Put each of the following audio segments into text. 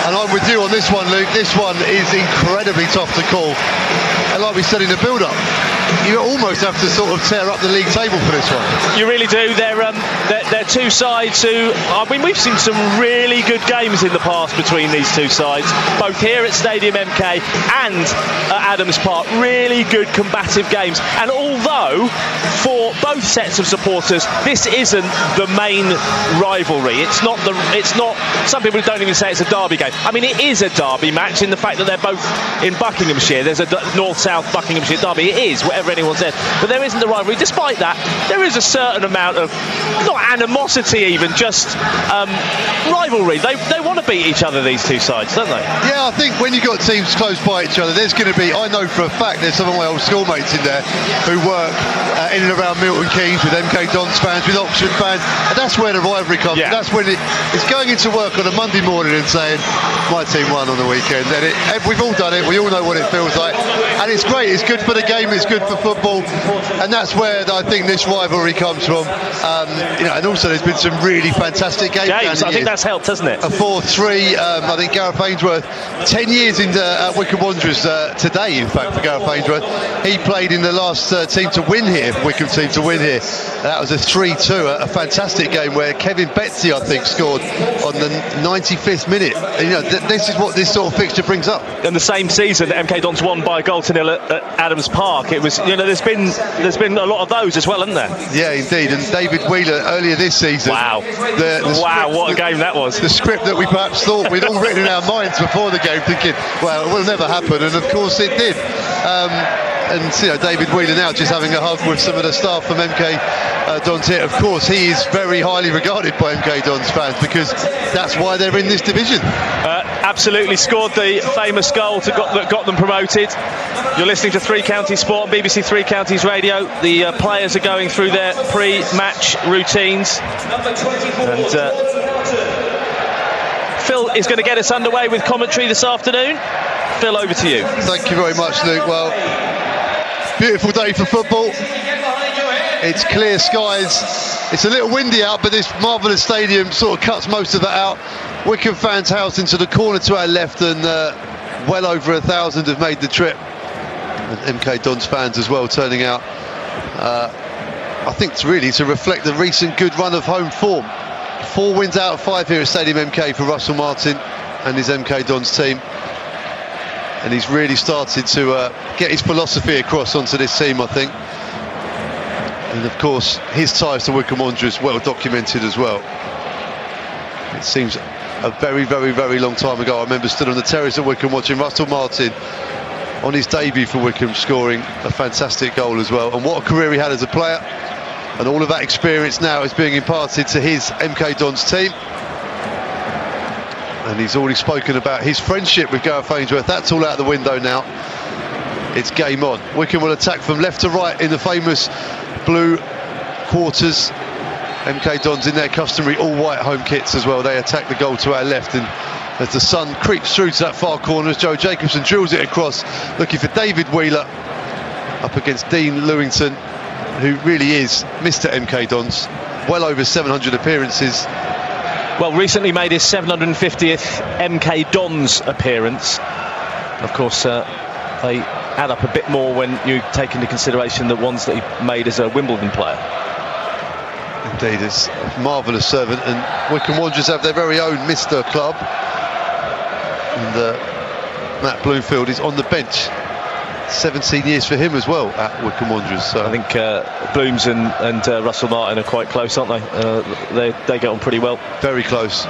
And I'm with you on this one, Luke. This one is incredibly tough to call. And like we said in the build-up, you almost have to sort of tear up the league table for this one. You really do. They're two sides who, I mean, we've seen some really good games in the past between these two sides, both here at Stadium MK and at Adams Park. Really good combative games. And although for both sets of supporters this isn't the main rivalry, it's not. Some people don't even say it's a derby game. I mean, it is a derby match in the fact that they're both in Buckinghamshire. There's a north-south Buckinghamshire derby. It is, whatever anyone says. But there isn't the rivalry. Despite that, there is a certain amount of, not animosity even, just rivalry. They want to beat each other, these two sides, don't they? Yeah, I think when you've got teams close by each other, there's going to be, I know for a fact there's some of my old schoolmates in there who work in and around Milton Keynes with MK Dons fans, with Oxford fans, and that's where the rivalry comes. Yeah. That's when it's going into work on a Monday morning and saying, my team won on the weekend. And we've all done it, we all know what it feels like, and it's great, it's good for the game, it's good for football, and that's where I think this rivalry comes from. And also there's been some really fantastic games. I think that's helped, hasn't it? A 4-3, I think Gareth Ainsworth, 10 years into Wycombe Wanderers today, in fact, for Gareth Ainsworth. He played in the last team to win here, Wycombe team to win here. That was a 3-2, a fantastic game where Kevin Betsy, I think, scored on the 95th minute. And, this is what this sort of fixture brings up. In the same season, MK Dons won by a goal to nil at Adams Park. It was, there's been a lot of those as well, hasn't there? Yeah, indeed. And David Wheeler earlier this season. Wow! What a game that was. The script that we perhaps thought we'd all written in our minds before the game, thinking, well, it will never happen, and of course it did. And David Wheeler now just having a hug with some of the staff from MK Dons here. Of course, he is very highly regarded by MK Dons fans because that's why they're in this division. Absolutely scored the famous goal that got them promoted. You're listening to Three Counties Sport on BBC Three Counties Radio. The players are going through their pre-match routines. And Phil is going to get us underway with commentary this afternoon. Phil, over to you. Thank you very much, Luke. Well, beautiful day for football. It's clear skies. It's a little windy out, but this marvellous stadium sort of cuts most of that out. Wycombe fans housed into the corner to our left, and well over 1,000 have made the trip. And MK Dons fans as well turning out. I think it's really to reflect the recent good run of home form. 4 wins out of 5 here at Stadium MK for Russell Martin and his MK Dons team. And he's really started to get his philosophy across onto this team, I think. And of course, his ties to Wycombe Wanderers well documented as well. It seems a very, very, very long time ago. I remember stood on the terrace at Wycombe watching Russell Martin on his debut for Wycombe, scoring a fantastic goal as well. And what a career he had as a player. And all of that experience now is being imparted to his MK Dons team. And he's already spoken about his friendship with Gareth Ainsworth. That's all out the window now. It's game on. Wycombe will attack from left to right in the famous blue quarters. MK Dons in their customary all-white home kits as well. They attack the goal to our left, and as the sun creeps through to that far corner, as Joe Jacobson drills it across, looking for David Wheeler up against Dean Lewington, who really is Mr. MK Dons. Well over 700 appearances. Well, recently made his 750th MK Dons appearance. Of course, they add up a bit more when you take into consideration the ones that he made as a Wimbledon player. Indeed, it's a marvellous servant, and Wycombe Wanderers have their very own Mr. Club. And Matt Bloomfield is on the bench. 17 years for him as well at Wycombe Wanderers. So I think Blooms and Russell Martin are quite close, aren't they? They get on pretty well. Very close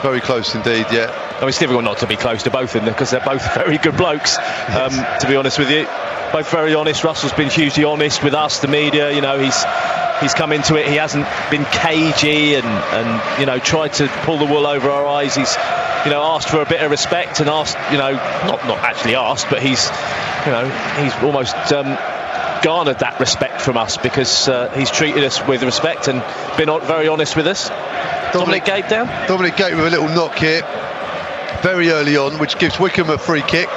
indeed, yeah. I mean, it's difficult not to be close to both of them because they're both very good blokes, to be honest with you. Both very honest. Russell's been hugely honest with us, the media. He's come into it. He hasn't been cagey and tried to pull the wool over our eyes. He's asked for a bit of respect and asked, not actually asked, but he's almost garnered that respect from us because he's treated us with respect and been very honest with us. Dominic Gape down. Dominic Gape with a little knock here, very early on, which gives Wycombe a free kick,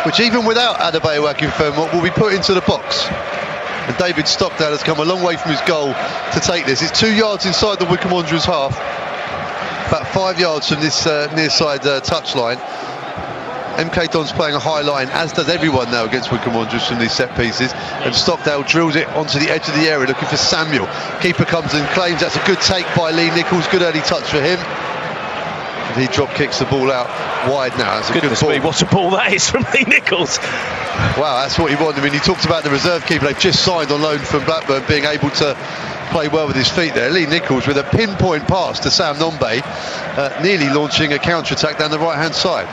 which even without Adebayo Akinfenwa will be put into the box. And David Stockdale has come a long way from his goal to take this. It's 2 yards inside the Wycombe Wanderers half. about 5 yards from this near side touchline. MK Dons playing a high line, as does everyone now against Wycombe Wanderers from these set pieces, and Stockdale drills it onto the edge of the area looking for Samuel. Keeper comes and claims. That's a good take by Lee Nichols, good early touch for him, and he drop kicks the ball out wide now. That's a good ball. What a ball that is from Lee Nichols. Wow, that's what he wanted. I mean, he talked about the reserve keeper they've just signed on loan from Blackburn being able to play well with his feet there. Lee Nichols with a pinpoint pass to Sam Nombe, nearly launching a counter-attack down the right-hand side.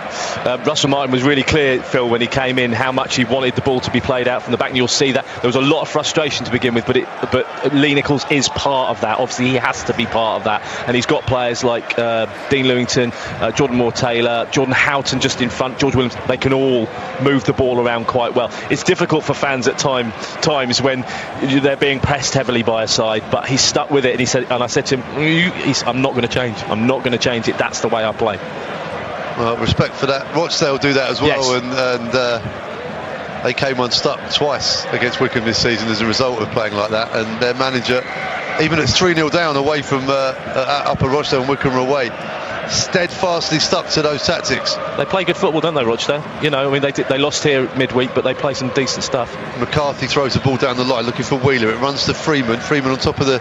Russell Martin was really clear, Phil, when he came in, how much he wanted the ball to be played out from the back, and you'll see that there was a lot of frustration to begin with, but Lee Nichols is part of that. Obviously, he has to be part of that, and he's got players like Dean Lewington, Jordan Moore-Taylor, Jordan Houghton just in front, George Williams. They can all move the ball around quite well. It's difficult for fans at times when they're being pressed heavily by a side, but he's stuck with it, and he said, and I said to him, I'm not going to change. I'm not going to change it. That's the way I play. Well, respect for that. Rochdale do that as well, yes. and they came unstuck twice against Wycombe this season as a result of playing like that. And their manager, even at 3-0 down away from Upper Rochdale and Wycombe away, steadfastly stuck to those tactics. They play good football, don't they, Rochdale? You know, I mean, they lost here midweek, but they play some decent stuff. McCarthy throws the ball down the line looking for Wheeler. It runs to Freeman. Freeman on top of the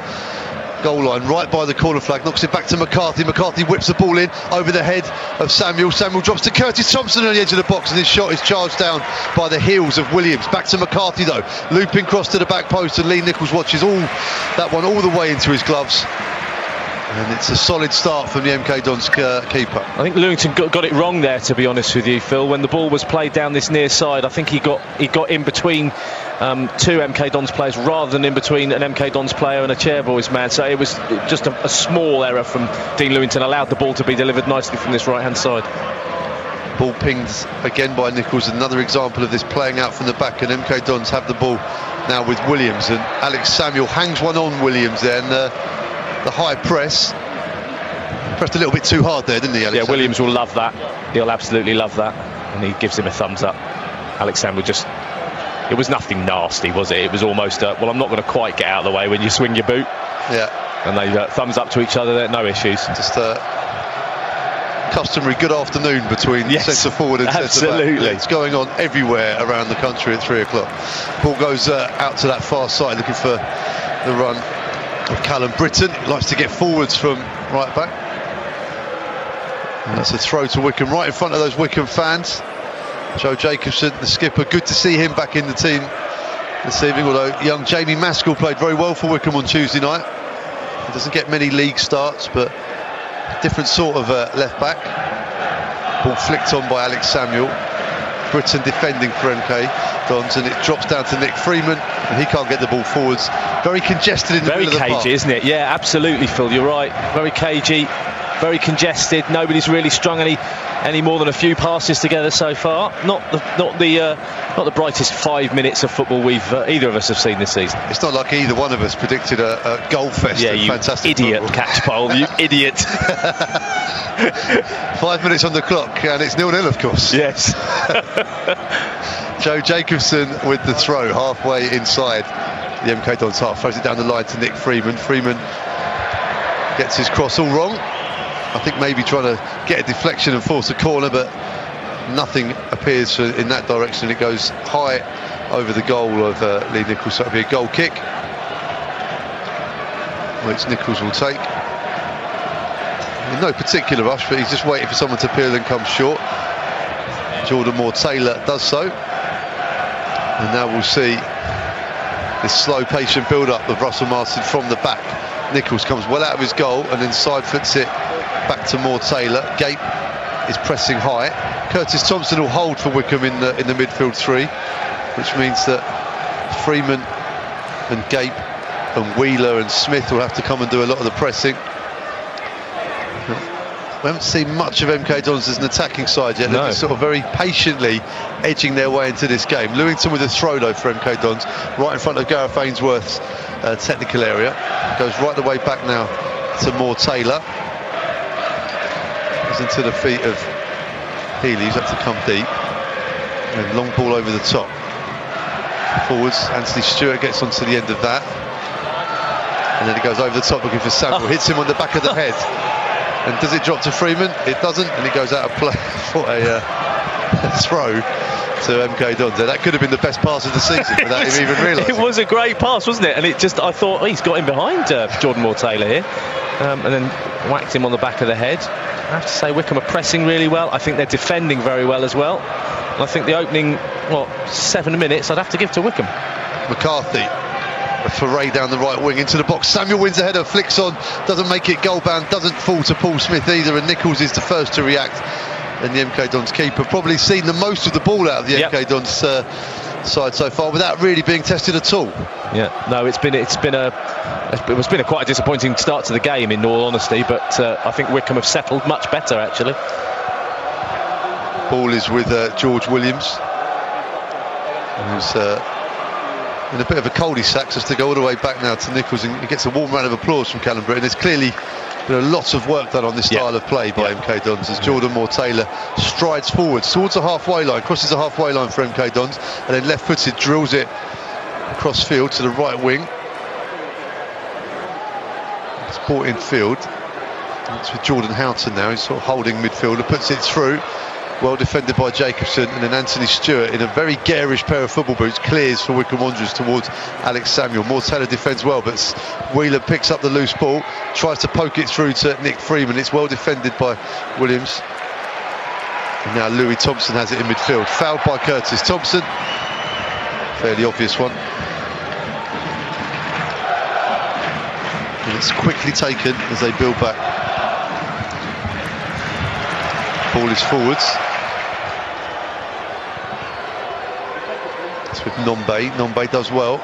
goal line, right by the corner flag, knocks it back to McCarthy. McCarthy whips the ball in over the head of Samuel. Samuel drops to Curtis Thompson on the edge of the box, and his shot is charged down by the heels of Williams. Back to McCarthy though, looping cross to the back post, and Lee Nichols watches that one all the way into his gloves. And it's a solid start from the MK Dons keeper. I think Lewington got it wrong there, to be honest with you, Phil. When the ball was played down this near side, I think he got in between two MK Dons players rather than in between an MK Dons player and a Chairboys man. So it was just a small error from Dean Lewington, allowed the ball to be delivered nicely from this right-hand side. Ball pinged again by Nichols. Another example of this playing out from the back, and MK Dons have the ball now with Williams, and Alex Samuel hangs one on Williams there, and the high press pressed a little bit too hard there, didn't he, Alex? Yeah, Williams will love that. He'll absolutely love that, and he gives him a thumbs up. Alex Samuel it was nothing nasty, was it? It was almost well, I'm not going to quite get out of the way when you swing your boot. Yeah. And they thumbs up to each other there, no issues. Just customary good afternoon between centre forward and centre back. Absolutely. It's going on everywhere around the country at 3 o'clock. Ball goes out to that far side looking for the run of Callum Britton. He likes to get forwards from right back. And that's a throw to Wycombe, right in front of those Wycombe fans. Joe Jacobson, the skipper, good to see him back in the team this evening, although young Jamie Maskell played very well for Wycombe on Tuesday night. He doesn't get many league starts, but different sort of left back. Ball flicked on by Alex Samuel. Britton defending for MK Dons, and it drops down to Nick Freeman, and he can't get the ball forwards. Very congested in the middle of the park. Very cagey, isn't it? Yeah, absolutely, Phil, you're right. Very cagey, very congested. Nobody's really strung any more than a few passes together so far. Not the brightest 5 minutes of football either of us have seen this season. It's not like either one of us predicted a goal fest. Yeah, you fantastic idiot, football. Catchpole, you idiot. 5 minutes on the clock, and it's 0-0, of course. Yes. Joe Jacobson with the throw halfway inside the MK Dons half, throws it down the line to Nick Freeman. Freeman gets his cross all wrong. I think maybe trying to get a deflection and force a corner, but nothing appears in that direction. It goes high over the goal of Lee Nichols, so it'll be a goal kick, which Nichols will take. In no particular rush, but he's just waiting for someone to peel and come short. Jordan Moore-Taylor does so. And now we'll see this slow, patient build-up of Russell Martin from the back. Nichols comes well out of his goal and then side foots it back to Moore-Taylor. Gape is pressing high. Curtis Thompson will hold for Wycombe in the midfield three, which means that Freeman and Gape and Wheeler and Smith will have to come and do a lot of the pressing. We haven't seen much of MK Dons as an attacking side yet. They're sort of very patiently edging their way into this game. Lewington with a throw though for MK Dons, right in front of Gareth Ainsworth's technical area. Goes right the way back now to Moore-Taylor. Goes into the feet of Healy, who's had to come deep. And long ball over the top. Forwards, Anthony Stewart gets onto the end of that. And then it goes over the top looking for Samuel. Hits him on the back of the head. And does it drop to Freeman? It doesn't, and it goes out of play for a throw to MK Dons. That could have been the best pass of the season without him even realising. It was a great pass, wasn't it? And it just, I thought, he's got him behind Jordan Moore-Taylor here, and then whacked him on the back of the head. I have to say, Wycombe are pressing really well. I think they're defending very well as well. And I think the opening, 7 minutes, I'd have to give to Wycombe. McCarthy, a foray down the right wing into the box. Samuel wins a header, flicks on, doesn't make it goal bound, doesn't fall to Paul Smith either, and Nichols is the first to react. And the MK Dons keeper probably seen the most of the ball out of the MK Dons side so far without really being tested at all. Yeah, no, it's been a quite a disappointing start to the game, in all honesty, but I think Wycombe have settled much better actually. Ball is with George Williams, who's in a bit of a cul-de-sac, just to go all the way back now to Nichols, and he gets a warm round of applause from Callum Britton. There's clearly been lots of work done on this style of play by MK Dons as Jordan Moore-Taylor strides forwards towards the halfway line, crosses the halfway line for MK Dons, and then left-footed drills it across field to the right wing. It's brought in field. It's with Jordan Houghton now. He's sort of holding midfielder, puts it through. Well defended by Jacobson, and then Anthony Stewart in a very garish pair of football boots clears for Wycombe Wanderers towards Alex Samuel. Moore-Taylor defends well, but Wheeler picks up the loose ball, tries to poke it through to Nick Freeman. It's well defended by Williams. And now Louis Thompson has it in midfield, fouled by Curtis Thompson. Fairly obvious one. And it's quickly taken as they build back. Ball is forwards. It's with Nombe. Nombe does well.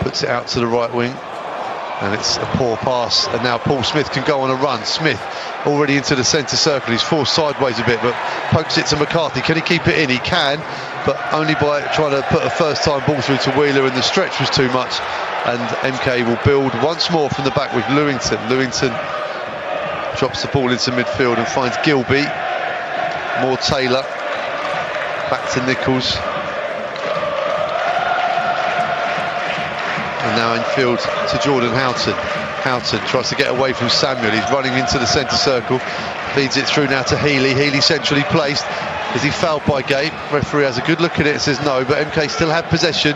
Puts it out to the right wing. And it's a poor pass. And now Paul Smith can go on a run. Smith already into the centre circle. He's forced sideways a bit, but pokes it to McCarthy. Can he keep it in? He can, but only by trying to put a first-time ball through to Wheeler, and the stretch was too much. And MK will build once more from the back with Lewington. Lewington drops the ball into midfield and finds Gilby. Moore-Taylor back to Nichols, and now infield to Jordan Houghton. Houghton tries to get away from Samuel. He's running into the centre circle, feeds it through now to Healy. Healy centrally placed. Is he fouled by Gabe? Referee has a good look at it and says no, but MK still have possession.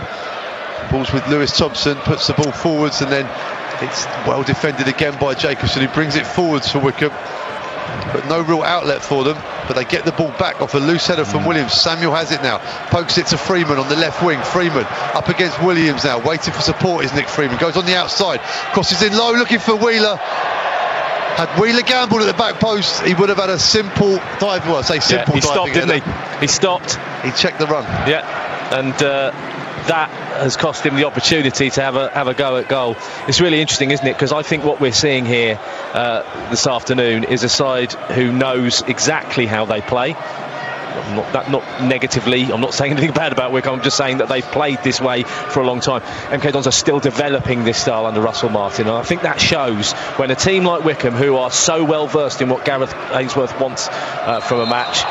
Ball's with Lewis Thompson, puts the ball forwards, and then it's well defended again by Jacobson, who brings it forwards for Wycombe, but no real outlet for them. But they get the ball back off a loose header from Williams. Samuel has it now, pokes it to Freeman on the left wing. Freeman up against Williams now, waiting for support is Nick Freeman. Goes on the outside, crosses in low, looking for Wheeler. Had Wheeler gambled at the back post, he would have had a simple dive. Well, I say simple. He stopped, didn't he? He stopped. He checked the run. Yeah, and that has cost him the opportunity to have a go at goal. It's really interesting, isn't it? Because I think what we're seeing here this afternoon is a side who knows exactly how they play. Not negatively, I'm not saying anything bad about Wycombe, I'm just saying that they've played this way for a long time. MK Dons are still developing this style under Russell Martin, and I think that shows when a team like Wycombe, who are so well versed in what Gareth Ainsworth wants from a match,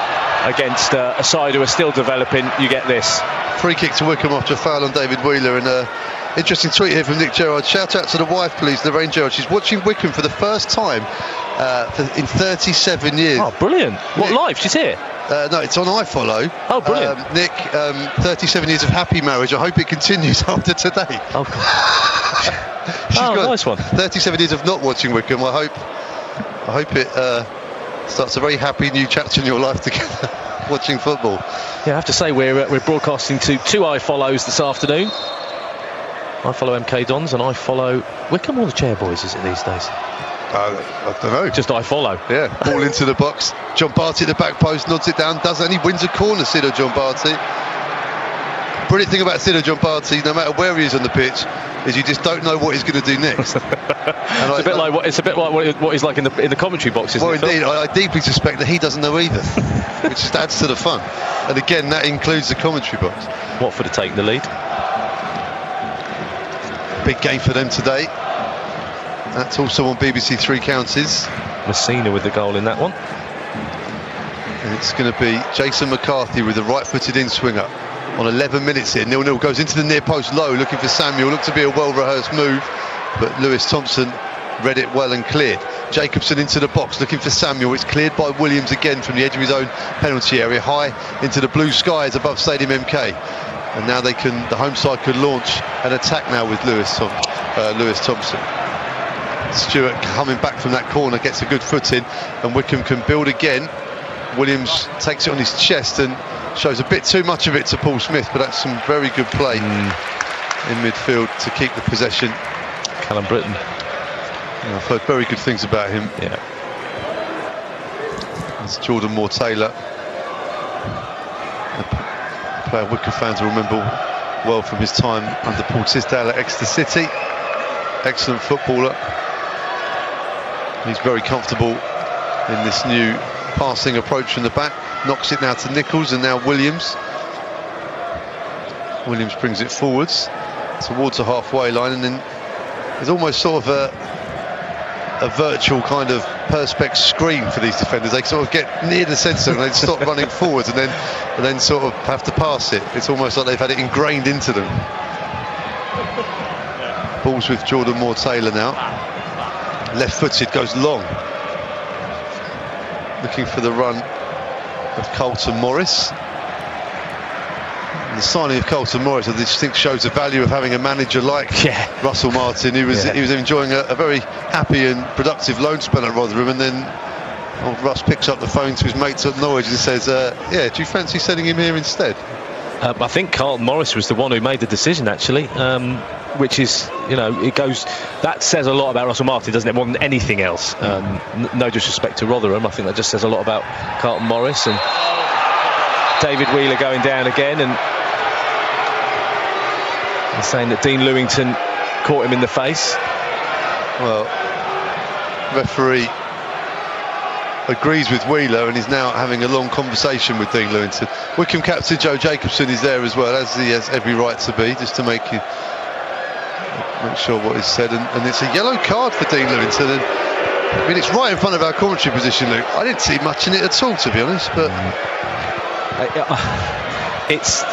against a side who are still developing, you get this. Free kick to Wycombe after a foul on David Wheeler, and interesting tweet here from Nick Gerrard. Shout out to the wife, please, Lorraine Gerrard. She's watching Wycombe for the first time in 37 years. Oh, brilliant. What, live? She's here? No, it's on iFollow. Oh, brilliant. Nick, 37 years of happy marriage. I hope it continues after today. Oh, She's got nice one. 37 years of not watching Wycombe. I hope it starts a very happy new chapter in your life together, watching football. Yeah, I have to say we're broadcasting to two iFollows this afternoon. I follow MK Dons and I follow Wycombe, or the Chairboys, is it these days? I don't know. Just I follow. Yeah, ball into the box. John Barty at the back post, nods it down, does, and he wins a corner, Sido John Barty. Brilliant thing about Sido John Barty, no matter where he is on the pitch, is you just don't know what he's going to do next. It's a bit like what he's like in the commentary boxes. Well, indeed, I deeply suspect that he doesn't know either, which just adds to the fun. And again, that includes the commentary box. Watford are taking the lead. Big game for them today. That's also on BBC Three Counties. Messina with the goal in that one. And it's going to be Jason McCarthy with the right-footed in-swinger on 11 minutes here. 0-0, goes into the near post low, looking for Samuel. Looked to be a well-rehearsed move, but Lewis Thompson read it well and cleared. Jacobson into the box, looking for Samuel. It's cleared by Williams again from the edge of his own penalty area, high into the blue skies above Stadium MK. And now the home side could launch an attack now with Lewis Thompson. Stewart coming back from that corner, gets a good foot in, and Wycombe can build again. Williams takes it on his chest and shows a bit too much of it to Paul Smith, but that's some very good play in midfield to keep the possession. Callum Britton. I've heard very good things about him. Yeah. It's Jordan Moore-Taylor, a player Wycombe fans will remember well from his time under Paul Tisdale at Exeter City. Excellent footballer. He's very comfortable in this new passing approach from the back. Knocks it now to Nichols, and now Williams. Williams brings it forwards towards the halfway line, and then there's almost sort of a virtual kind of perspex screen for these defenders. They sort of get near the centre and they stop running forwards, and then sort of have to pass it. It's almost like they've had it ingrained into them. Balls with Jordan Moore-Taylor now. Left-footed, goes long. Looking for the run of Colton Morris. And the signing of Colton Morris, I just think, shows the value of having a manager like Russell Martin. He was enjoying a very happy and productive loan spell at Rotherham, and then old Russ picks up the phone to his mates at Norwich and says, yeah, do you fancy sending him here instead? I think Carlton Morris was the one who made the decision, actually, which is, you know, that says a lot about Russell Martin, doesn't it, more than anything else. No disrespect to Rotherham, I think that just says a lot about Carlton Morris. And David Wheeler going down again and saying that Dean Lewington caught him in the face. Well, referee agrees with Wheeler and is now having a long conversation with Dean Lewington. Wycombe captain Joe Jacobson is there as well, as he has every right to be, just to make sure what is said. And it's a yellow card for Dean Lewington. And I mean, it's right in front of our commentary position, Luke. I didn't see much in it at all, to be honest. But it's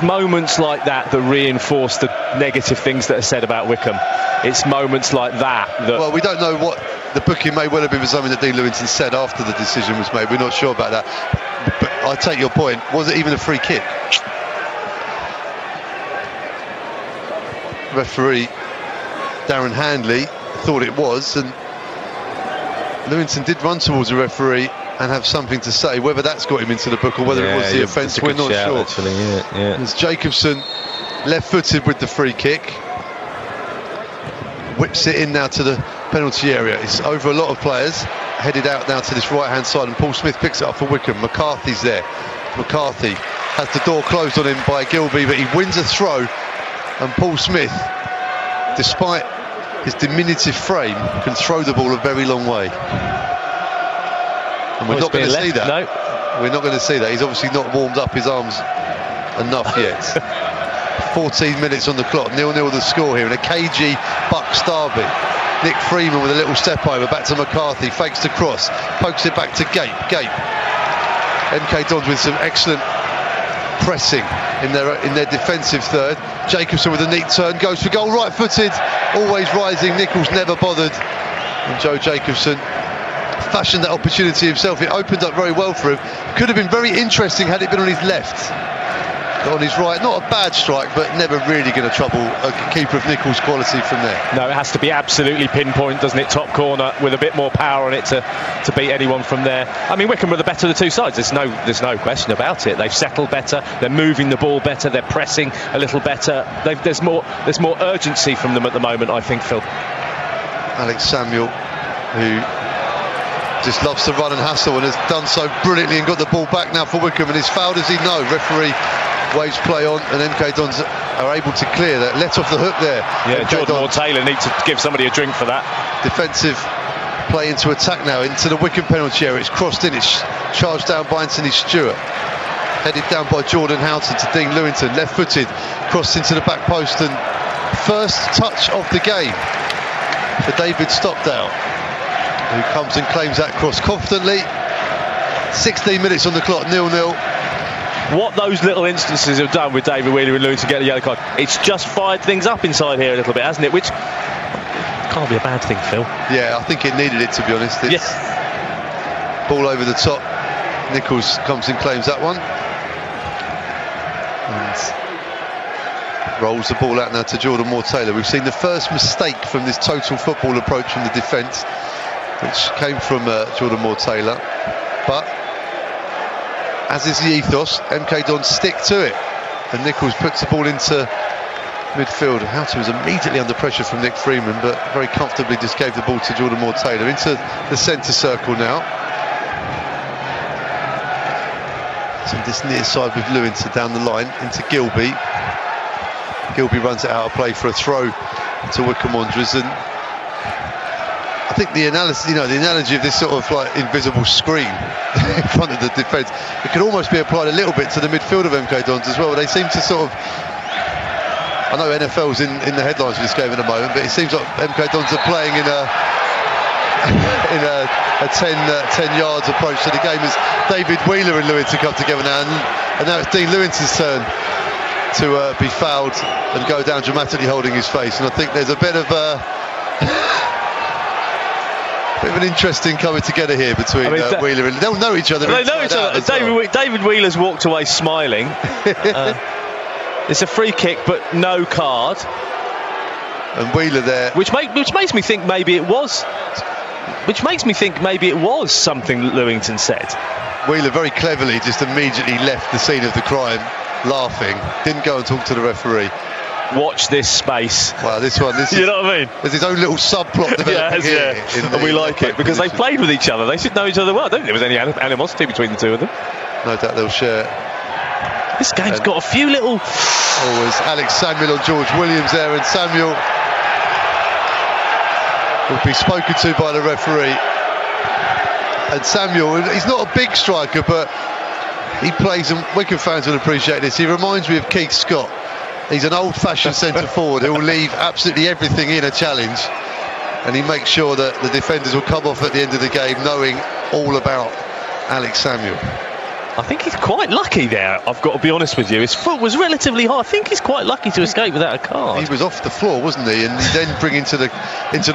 moments like that reinforce the negative things that are said about Wycombe. It's moments like that. Well, we don't know what the booking may well have been for something that Dean Lewington said after the decision was made. We're not sure about that. But I take your point. Was it even a free kick? Referee Darren Handley thought it was, and Lewington did run towards the referee and have something to say. Whether that's got him into the book or whether it was the offence, we're not sure. Actually, There's Jacobson left-footed with the free kick. Whips it in now to the penalty area. It's over a lot of players, headed out now to this right-hand side, and Paul Smith picks it up for Wycombe. McCarthy's there. McCarthy has the door closed on him by Gilby, but he wins a throw, and Paul Smith, despite his diminutive frame, can throw the ball a very long way. And we're not going to see that. No. We're not going to see that. He's obviously not warmed up his arms enough yet. 14 minutes on the clock, 0-0 the score here, and a cagey Bucks derby. Nick Freeman with a little step over, back to McCarthy, fakes the cross, pokes it back to Gape. MK Dons with some excellent pressing in their defensive third. Jacobson with a neat turn, goes for goal, right-footed, always rising. Nichols never bothered, and Joe Jacobson fashioned that opportunity himself. It opened up very well for him. Could have been very interesting had it been on his left. But on his right, not a bad strike, but never really going to trouble a keeper of Nichols' quality from there. No, it has to be absolutely pinpoint, doesn't it? Top corner with a bit more power on it to beat anyone from there. I mean, Wycombe are the better of the two sides. There's no question about it. They've settled better. They're moving the ball better. They're pressing a little better. There's more urgency from them at the moment, I think, Phil. Alex Samuel, who just loves to run and hustle and has done so brilliantly and got the ball back now for Wycombe, and is fouled as he knows. Referee waves play on, and MK Dons are able to clear that. Let off the hook there. Yeah, Jordan Moore-Taylor needs to give somebody a drink for that. Defensive play into attack now, into the Wycombe penalty area. It's crossed in, it's charged down by Anthony Stewart. Headed down by Jordan Houghton to Dean Lewington. Left-footed, crossed into the back post, and first touch of the game for David Stockdale, who comes and claims that cross confidently. 16 minutes on the clock, 0-0. What those little instances have done with David Wheeler and Lewington to get the yellow card, it's just fired things up inside here a little bit, hasn't it? Which can't be a bad thing, Phil. Yeah, I think it needed it, to be honest. It's ball over the top. Nichols comes and claims that one. And rolls the ball out now to Jordan Moore-Taylor. We've seen the first mistake from this total football approach from the defence, which came from Jordan Moore-Taylor. But, as is the ethos, MK Dons stick to it. And Nichols puts the ball into midfield. Houghton was immediately under pressure from Nick Freeman, but very comfortably just gave the ball to Jordan Moore-Taylor into the centre circle now. So this near side with Lewinson down the line into Gilby. Gilby runs it out of play for a throw to Wycombe Wanderers, and I think the analysis, the analogy of this sort of like invisible screen in front of the defence, it could almost be applied a little bit to the midfield of MK Dons as well. They seem to sort of, I know NFL's in the headlines for this game at the moment, but it seems like MK Dons are playing in a 10 yards approach to the game as David Wheeler and Lewinson come together now, and now it's Dean Lewinton's turn to be fouled and go down dramatically holding his face. And I think there's a bit of an interesting coming together here between Wheeler and they'll know each other. They know each other. David Wheeler's walked away smiling. It's a free kick, but no card. And Wheeler there, which makes me think maybe it was. Which makes me think maybe it was something that Lewington said. Wheeler very cleverly just immediately left the scene of the crime, laughing. Didn't go and talk to the referee. Watch this space. Wow, this you know what I mean? There's his own little subplot developing here. And we like it because they played with each other. They should know each other well. I don't think there was any animosity between the two of them. No doubt they'll share. This game's got a few little... Always Alex Samuel on George Williams there, and Samuel will be spoken to by the referee. And Samuel, he's not a big striker, but he plays, and Wycombe fans will appreciate this, he reminds me of Keith Scott. He's an old-fashioned centre forward who will leave absolutely everything in a challenge, and he makes sure that the defenders will come off at the end of the game knowing all about Alex Samuel. I think he's quite lucky there, I've got to be honest with you. His foot was relatively high. I think he's quite lucky to escape without a card. He was off the floor, wasn't he? And then bring into the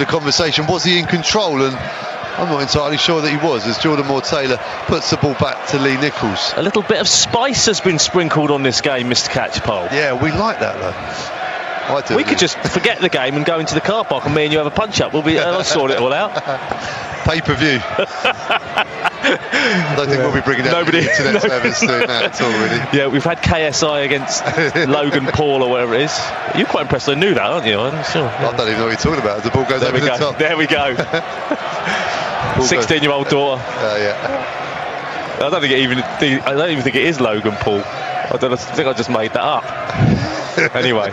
conversation, was he in control? And I'm not entirely sure that he was, as Jordan Moore-Taylor puts the ball back to Lee Nichols. A little bit of spice has been sprinkled on this game, Mr. Catchpole. Yeah, we like that though. I do. We could just forget the game and go into the car park, and me and you have a punch-up. I'll sort it all out. Pay-per-view. I don't think we'll be bringing out the internet service soon at all, really. Yeah, we've had KSI against Logan Paul or whatever it is. You're quite impressed I knew that, aren't you? I'm sure. I don't even know what you're talking about. The ball goes over the top. There we go. 16-year-old daughter. Yeah. I don't even think it is Logan Paul. I think I just made that up. Anyway.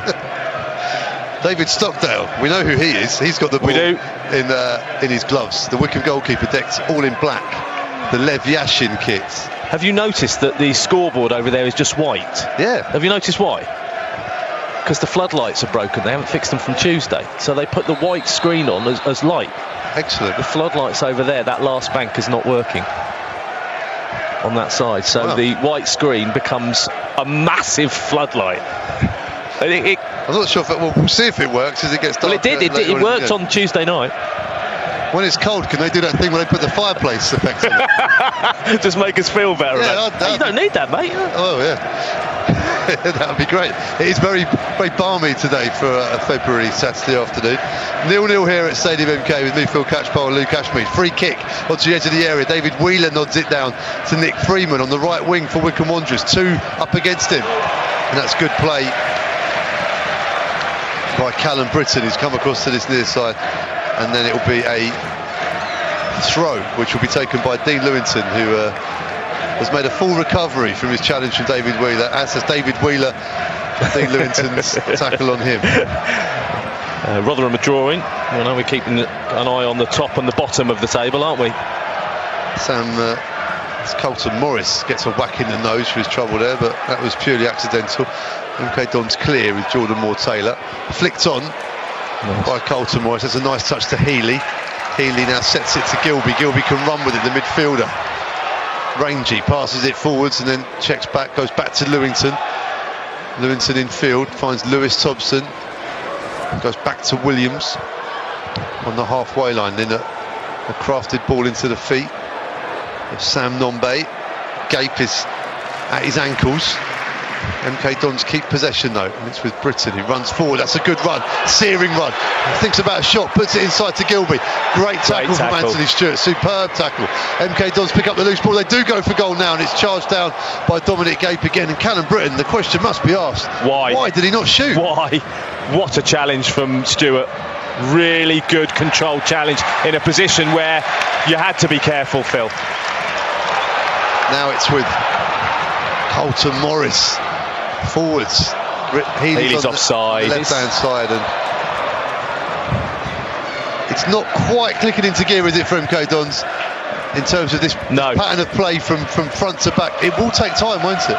David Stockdale, we know who he is. He's got the ball in his gloves. The Wycombe goalkeeper decked all in black. The Lev Yashin kit. Have you noticed that the scoreboard over there is just white? Yeah. Have you noticed why? Because the floodlights are broken. They haven't fixed them from Tuesday. So they put the white screen on as light. Excellent. The floodlights over there, that last bank is not working on that side. So the white screen becomes a massive floodlight. I'm not sure if we'll see if it works as it gets dark. Well, it worked on Tuesday night. When it's cold, can they do that thing where they put the fireplace effect on it? Just make us feel better. Yeah, you don't need that, mate. Oh, yeah. That would be great. It is very, very balmy today for a February Saturday afternoon. 0-0 here at Stadium MK with me, Phil Catchpole, and Luke Ashmead. Free kick onto the edge of the area. David Wheeler nods it down to Nick Freeman on the right wing for Wycombe Wanderers. 2 up against him. And that's good play by Callum Britton, who's come across to this near side, and then it will be a throw which will be taken by Dean Lewinton, who has made a full recovery from his challenge from David Wheeler, as has David Wheeler. Dean Lewinton's tackle on him. Rotherham are drawing. Well, now we're keeping an eye on the top and the bottom of the table, aren't we? Colton Morris gets a whack in the nose for his trouble there, but that was purely accidental. MK Dons clear with Jordan Moore-Taylor. Flicked on by Colton Morris. That's a nice touch to Healy. Healy now sets it to Gilby. Gilby can run with it, the midfielder. Rangy passes it forwards and then checks back, goes back to Lewington. Lewington in field, finds Lewis Thompson. Goes back to Williams. on the halfway line. Then a crafted ball into the feet of Sam Nombe. Gape is at his ankles. MK Dons keep possession though, and it's with Britton. He runs forward. That's a good run, searing run. Thinks about a shot, puts it inside to Gilby. Great tackle from Anthony Stewart. Superb tackle. MK Dons pick up the loose ball. They do go for goal now, and it's charged down by Dominic Gape again. And Callum Britton, the question must be asked: why did he not shoot? Why? What a challenge from Stewart. Really good controlled challenge in a position where you had to be careful, Phil. Now it's with Colton Morris forwards. Healy's offside. Left hand side, and it's not quite clicking into gear, is it, for MK Dons in terms of this pattern of play from front to back? It will take time, won't it?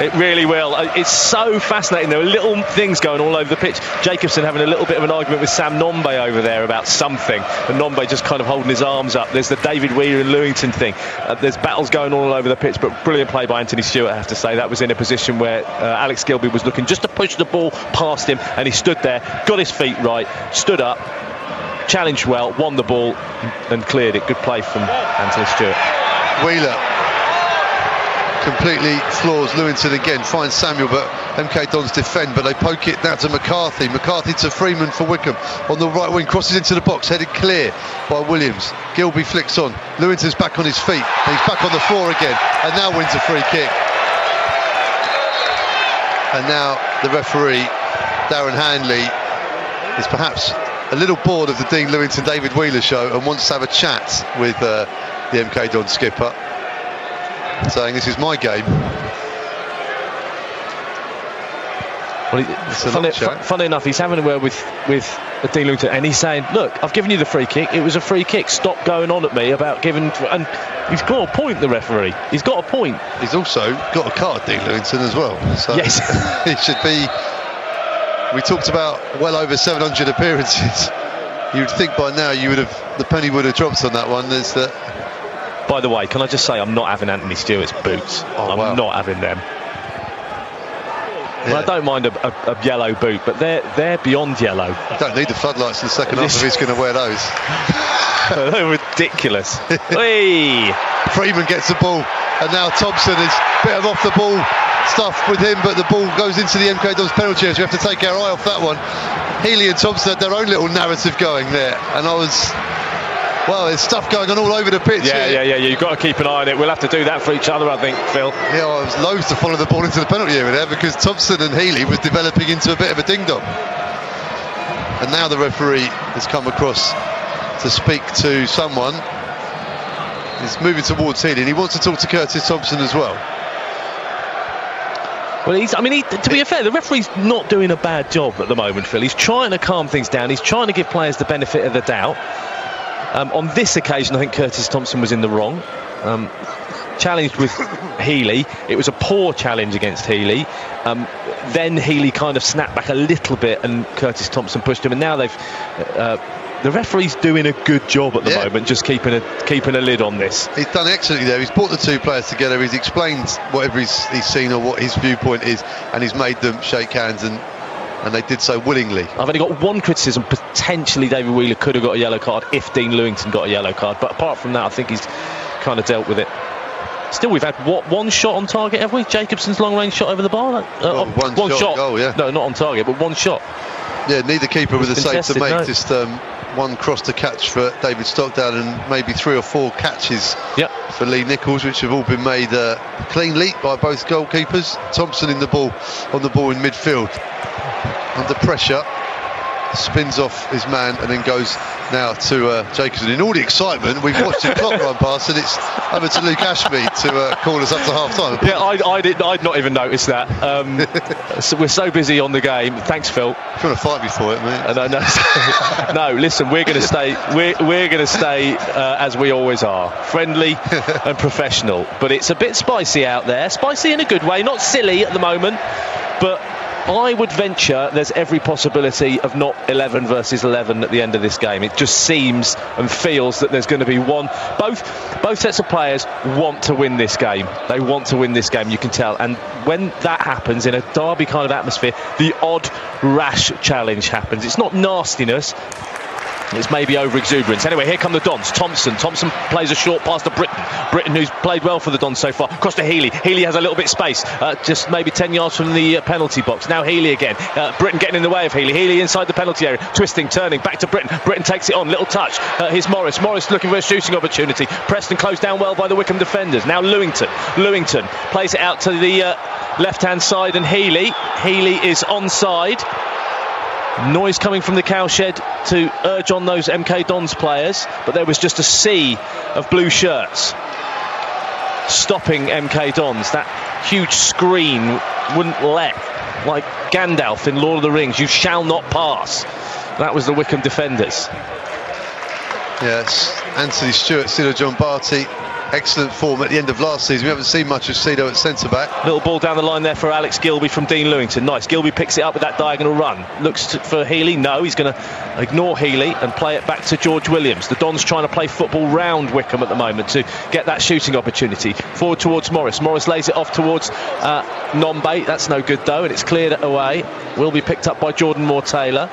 It really will. It's so fascinating. There are little things going all over the pitch. Jacobson having a little bit of an argument with Sam Nombe over there about something, and Nombe just kind of holding his arms up. There's the David Wheeler and Lewington thing. There's battles going all over the pitch, but brilliant play by Anthony Stewart, I have to say. That was in a position where Alex Gilby was looking just to push the ball past him, and he stood there, got his feet right, stood up, challenged well, won the ball and cleared it. Good play from Anthony Stewart. Wheeler completely floors Lewington again, finds Samuel, but MK Dons defend, but they poke it now to McCarthy. McCarthy to Freeman for Wycombe on the right wing, crosses into the box, headed clear by Williams. Gilby flicks on, Lewington's back on his feet, and he's back on the floor again, and now wins a free kick. And now the referee, Darren Handley, is perhaps a little bored of the Dean Lewington David Wheeler show and wants to have a chat with the MK Dons skipper, saying this is my game. Well, funny enough, he's having a word with Dean Lewington, and he's saying, look, I've given you the free kick, it was a free kick, stop going on at me about giving... And he's got a point, the referee. He's got a point. He's also got a card, Dean Lewington, as well. So yes. It should be... We talked about well over 700 appearances. You'd think by now the penny would have dropped on that one. There's that. By the way, can I just say I'm not having Anthony Stewart's boots. I'm not having them. Yeah. Well, I don't mind a yellow boot, but they're beyond yellow. Don't need the floodlights in the second half if he's going to wear those. They're ridiculous. Freeman gets the ball, and now Thompson is a bit of off the ball stuff with him, but the ball goes into the MK Dons penalty area, so we have to take our eye off that one. Healy and Thompson had their own little narrative going there, and well, there's stuff going on all over the pitch. Yeah, you've got to keep an eye on it. We'll have to do that for each other, I think, Phil. Yeah, I was loath to follow the ball into the penalty area there, because Thompson and Healy was developing into a bit of a ding-dong. And now the referee has come across to speak to someone. He's moving towards Healy, and he wants to talk to Curtis Thompson as well. Well, to be fair, the referee's not doing a bad job at the moment, Phil. He's trying to calm things down. He's trying to give players the benefit of the doubt. On this occasion, I think Curtis Thompson was in the wrong. Challenged with Healy. It was a poor challenge against Healy. Then Healy kind of snapped back a little bit, and Curtis Thompson pushed him. And now the referee's doing a good job at the moment, just keeping a lid on this. He's done excellently there. He's brought the two players together. He's explained whatever he's seen or what his viewpoint is, and he's made them shake hands, and they did so willingly. I've only got one criticism. Potentially David Wheeler could have got a yellow card if Dean Lewington got a yellow card, but apart from that, I think he's kind of dealt with it. Still, we've had one shot on target, have we? Jacobson's long-range shot over the bar? One shot. Goal, yeah. No, not on target, but one shot. Yeah, neither keeper with a save to make. No. Just one cross to catch for David Stockdale, and maybe 3 or 4 catches for Lee Nichols, which have all been made cleanly by both goalkeepers. Thompson on the ball in midfield, under pressure, spins off his man and then goes now to Jacobson. In all the excitement, we've watched the clock run past, and it's over to Luke Ashby to call us up to half-time. Yeah, I'd not even noticed that. So we're so busy on the game. Thanks, Phil. If you want to fight me for it, mate. No, listen, we're going to stay. We're going to stay as we always are, friendly and professional. But it's a bit spicy out there. Spicy in a good way, not silly at the moment, but I would venture there's every possibility of not 11 versus 11 at the end of this game. It just seems and feels that there's going to be one. Both sets of players want to win this game. They want to win this game, you can tell. And when that happens in a derby kind of atmosphere, the odd rash challenge happens. It's not nastiness, It's maybe over-exuberance. Anyway, here come the Dons. Thompson plays a short pass to Britton, who's played well for the Dons so far. Across to Healy. Healy has a little bit of space, just maybe 10 yards from the penalty box. Now Healy again. Britton getting in the way of Healy. Healy inside the penalty area. Twisting, turning, back to Britton. Britton takes it on. Little touch. Here's Morris. Morris looking for a shooting opportunity. Preston closed down well by the Wycombe defenders. Now Lewington plays it out to the left-hand side, and Healy is onside. Noise coming from the cowshed to urge on those MK Dons players, but there was just a sea of blue shirts stopping MK Dons. That huge screen wouldn't let, like Gandalf in Lord of the Rings, you shall not pass. That was the Wycombe defenders. Yes, Anthony Stewart, Sido John Barty, excellent form at the end of last season. We haven't seen much of Sido at centre-back. Little ball down the line there for Alex Gilby from Dean Lewington. Nice. Gilby picks it up with that diagonal run. Looks for Healy. No, he's going to ignore Healy and play it back to George Williams. The Dons trying to play football round Wycombe at the moment to get that shooting opportunity. Forward towards Morris. Morris lays it off towards Nombe. That's no good though, and it's cleared away. Will be picked up by Jordan Moore-Taylor.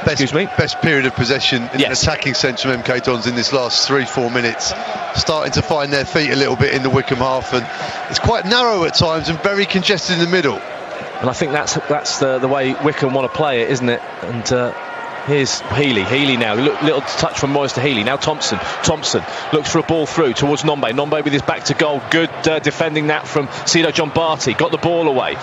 Best period of possession in the attacking sense from MK Dons in this last 3-4 minutes. Starting to find their feet a little bit in the Wycombe half, and it's quite narrow at times and very congested in the middle. And I think that's the way Wycombe want to play it, isn't it? And here's Healy now. Little touch from Morris to Healy. Now Thompson looks for a ball through towards Nombe. Nombe with his back to goal. Good defending that from Sido John Barty. Got the ball away.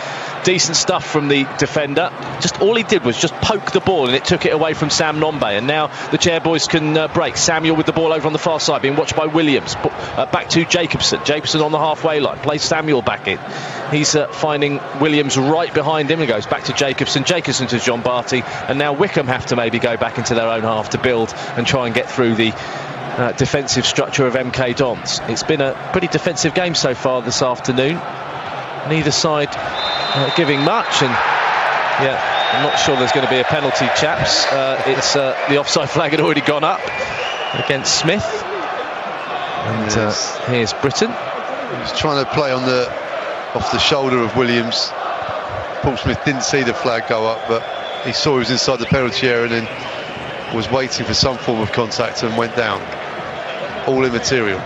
Decent stuff from the defender. Just all he did was just poke the ball, and it took it away from Sam Nombe. And now the Chairboys can break. Samuel with the ball over on the far side, being watched by Williams. Back to Jacobson. Jacobson on the halfway line. Plays Samuel back in. He's finding Williams right behind him. He goes back to Jacobson. Jacobson to John Barty. And now Wycombe have to maybe go back into their own half to build and try and get through the defensive structure of MK Dons. It's been a pretty defensive game so far this afternoon. Neither side giving much, and I'm not sure there's going to be a penalty, chaps. It's the offside flag had already gone up against Smith, and here's Britton. He's trying to play off the shoulder of Williams. Paul Smith didn't see the flag go up, but he saw he was inside the penalty area and then was waiting for some form of contact and went down. All immaterial.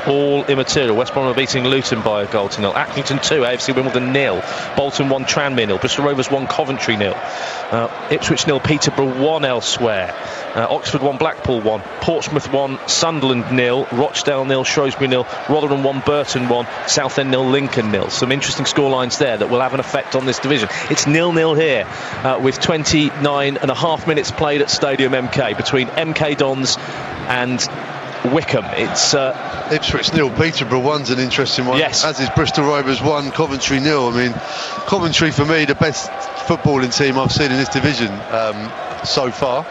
All immaterial. West Brom are beating Luton by 1-0. Accrington 2, AFC Wimbledon 0. Bolton 1, Tranmere 0. Bristol Rovers 1, Coventry 0. Ipswich 0, Peterborough 1 elsewhere. Oxford 1, Blackpool 1. Portsmouth 1, Sunderland 0. Rochdale 0, Shrewsbury 0. Rotherham 1, Burton 1. Southend 0, Lincoln 0. Some interesting scorelines there that will have an effect on this division. It's 0-0 here with 29.5 minutes played at Stadium MK between MK Dons and Wycombe. It's Ipswich 0, Peterborough 1's an interesting one. Yes. As is Bristol Rovers 1, Coventry 0. I mean, Coventry for me the best footballing team I've seen in this division so far.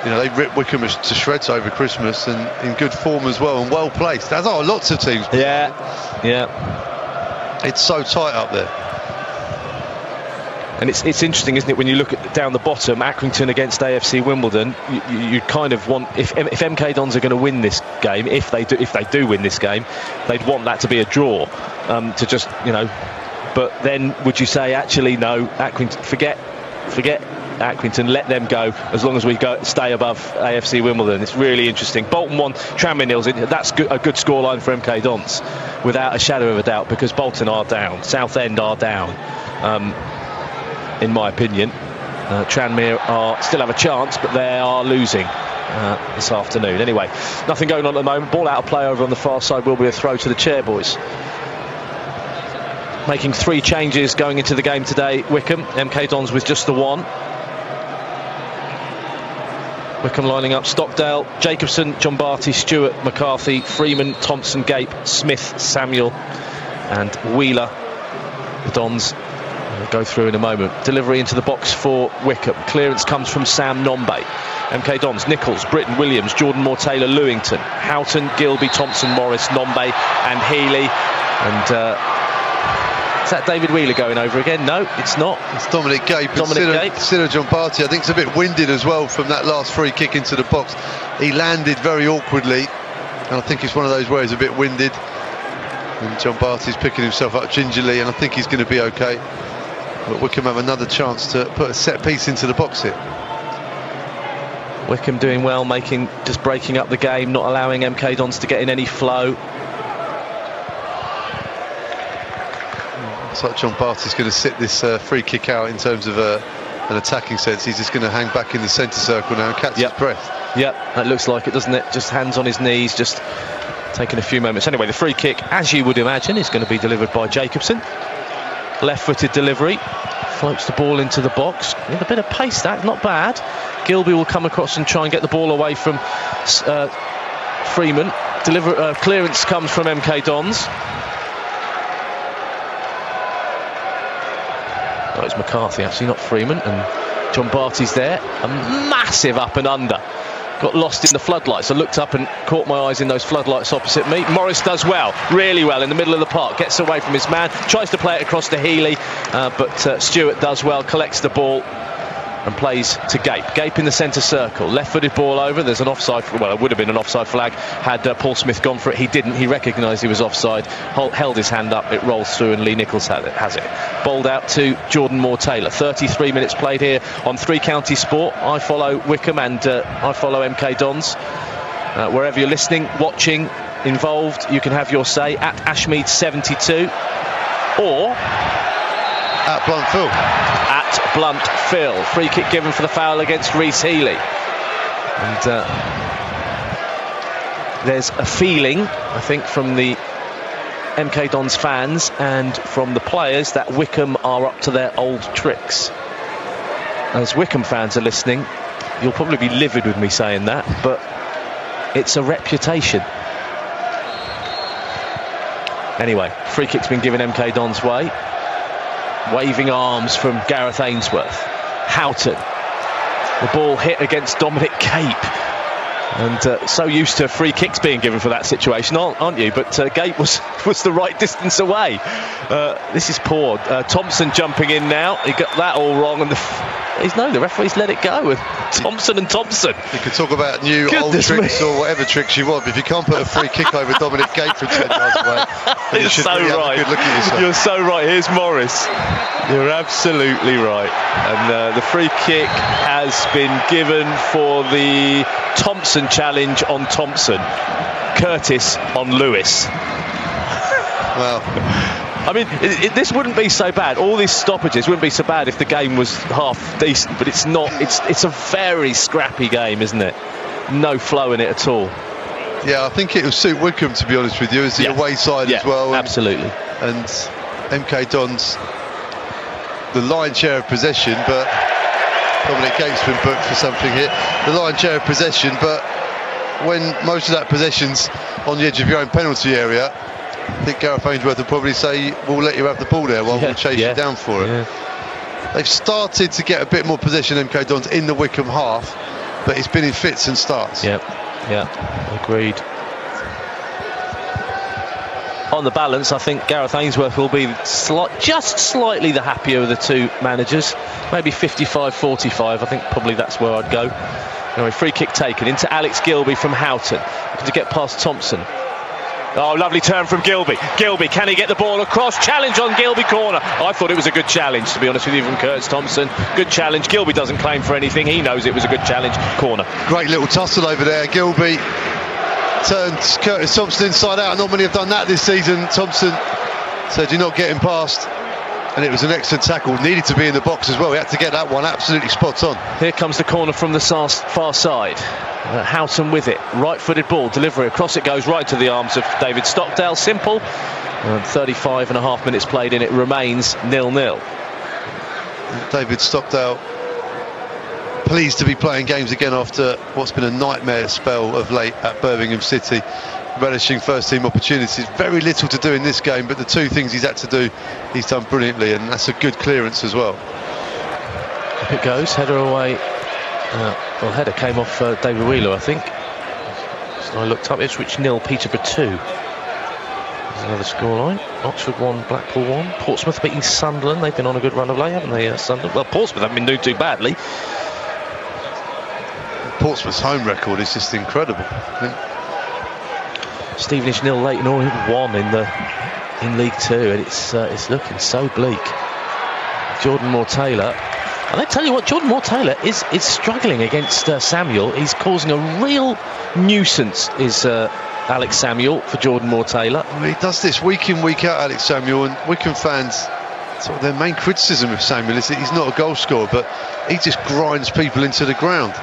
They ripped Wycombe to shreds over Christmas, and in good form as well, and well placed. As are lots of teams. Yeah. It's so tight up there. And it's interesting, isn't it, when you look down the bottom, Accrington against AFC Wimbledon, you kind of want, if MK Dons are going to win this game, if they do win this game, they'd want that to be a draw, to just, but then would you say, actually no, Accrington, forget Accrington, let them go as long as we stay above AFC Wimbledon. It's really interesting. Bolton 1, Tranmere 0. That's a good scoreline for MK Dons, without a shadow of a doubt, because Bolton are down, Southend are down. In my opinion, Tranmere still have a chance, but they are losing this afternoon. Anyway, nothing going on at the moment. Ball out of play over on the far side will be a throw to the Chairboys. Making 3 changes going into the game today, Wycombe. MK Dons with just the 1. Wycombe lining up Stockdale, Jacobson, John Barty, Stewart, McCarthy, Freeman, Thompson, Gape, Smith, Samuel and Wheeler. The Dons will go through in a moment. Delivery into the box for Wycombe. Clearance comes from Sam Nombe. MK Dons, Nichols, Britton, Williams, Jordan Moore-Taylor, Lewington, Houghton, Gilby, Thompson, Morris, Nombe and Healy. And is that David Wheeler going over again? No, it's not. It's Dominic Gape. Sido John Barty, I think, is a bit winded as well from that last free kick into the box. He landed very awkwardly, and I think it's one of those where he's a bit winded. And John Barty's picking himself up gingerly, and I think he's going to be okay. But Wycombe have another chance to put a set piece into the box here. Wycombe doing well, just breaking up the game, not allowing MK Dons to get in any flow. Looks like John Barty's going to sit this free kick out in terms of an attacking sense. He's just going to hang back in the centre circle now and catch his breath. Yep, that looks like it, doesn't it? Just hands on his knees, just taking a few moments. Anyway, the free kick, as you would imagine, is going to be delivered by Jacobson. Left-footed delivery, floats the ball into the box with a bit of pace. That not bad. Gilby will come across and try and get the ball away from Freeman. Clearance comes from MK Dons. Oh, it's McCarthy actually, not Freeman, and John Barty's there. A massive up and under. Got lost in the floodlights. I looked up and caught my eyes in those floodlights opposite me. Morris does well, really well, in the middle of the park. Gets away from his man, tries to play it across to Healy, but Stewart does well, collects the ball and plays to Gape. Gape in the centre circle, left-footed ball over. There's an offside, well, it would have been an offside flag had Paul Smith gone for it. He didn't. He recognised he was offside, held his hand up, it rolls through, and Lee Nichols has it. Bowled out to Jordan Moore-Taylor. 33 minutes played here on Three Counties Sport. I follow Wycombe and I follow MK Dons. Wherever you're listening, watching, involved, you can have your say at Ashmead72 or at Blunt Phil. At Blunt Phil. Free kick given for the foul against Rhys Healy. And there's a feeling, I think, from the MK Dons fans and from the players that Wycombe are up to their old tricks. As Wycombe fans are listening, you'll probably be livid with me saying that, but it's a reputation. Anyway, free kick's been given MK Dons' way. Waving arms from Gareth Ainsworth. Houghton. The ball hit against Dominic Cape. And so used to free kicks being given for that situation, aren't you? But Cape was the right distance away. This is poor. Thompson jumping in now. He got that all wrong, and the referee's let it go with Thompson and Thompson. You can talk about new old tricks or whatever tricks you want, but if you can't put a free kick over Dominic Cape from 10 yards away, then you should really have a good look at yourself. You're so right. Here's Morris. You're absolutely right. And the free kick has been given for the Thompson challenge on Thompson. Curtis on Lewis. Well, I mean, this wouldn't be so bad. All these stoppages wouldn't be so bad if the game was half decent, but it's not. It's a very scrappy game, isn't it? No flow in it at all. Yeah, I think it will suit Wycombe, to be honest with you, as the away side as well. Absolutely. And MK Dons, the lion's share of possession, but Dominic Cape's been booked for something here. The lion's share of possession, but when most of that possession's on the edge of your own penalty area, I think Gareth Ainsworth would probably say, we'll let you have the ball there while we'll chase you down for it. Yeah. They've started to get a bit more possession, MK Dons, in the Wycombe half, but it's been in fits and starts. Yeah, agreed. On the balance, I think Gareth Ainsworth will be just slightly the happier of the two managers. Maybe 55-45, I think probably that's where I'd go. Anyway, free kick taken into Alex Gilby from Houghton. Looking to get past Thompson. Oh, lovely turn from Gilby. Gilby, can he get the ball across? Challenge on Gilby corner. I thought it was a good challenge, to be honest with you, from Curtis Thompson. Good challenge. Gilby doesn't claim for anything. He knows it was a good challenge. Corner. Great little tussle over there. Gilby turned Curtis Thompson inside out. Not many have done that this season. Thompson said, you're not getting past. And it was an excellent tackle. Needed to be in the box as well. He had to get that one absolutely spot on. Here comes the corner from the far side. Houghton with it. Right-footed ball. Delivery. Across it goes right to the arms of David Stockdale. Simple. 35 and a half minutes played in. It remains 0-0. David Stockdale pleased to be playing games again after what's been a nightmare spell of late at Birmingham City, relishing first team opportunities. Very little to do in this game, but the two things he's had to do he's done brilliantly, and that's a good clearance as well. Up it goes, header away. Well, header came off David Wheeler, I think. So I looked up, Ipswich 0, Peterborough 2. There's another scoreline. Oxford 1, Blackpool 1. Portsmouth beating Sunderland. They've been on a good run of late, haven't they, Sunderland? Well, Portsmouth haven't been doing too badly. Portsmouth's home record is just incredible. Stevenage 0, Leyton Orient 1 in League 2, and it's looking so bleak. Jordan Moore-Taylor And I tell you what, Jordan Moore-Taylor is struggling against Samuel. He's causing a real nuisance, is Alex Samuel, for Jordan Moore-Taylor. Well, he does this week in, week out, Alex Samuel, and Wycombe fans, sort of their main criticism of Samuel is that he's not a goal scorer, but he just grinds people into the ground.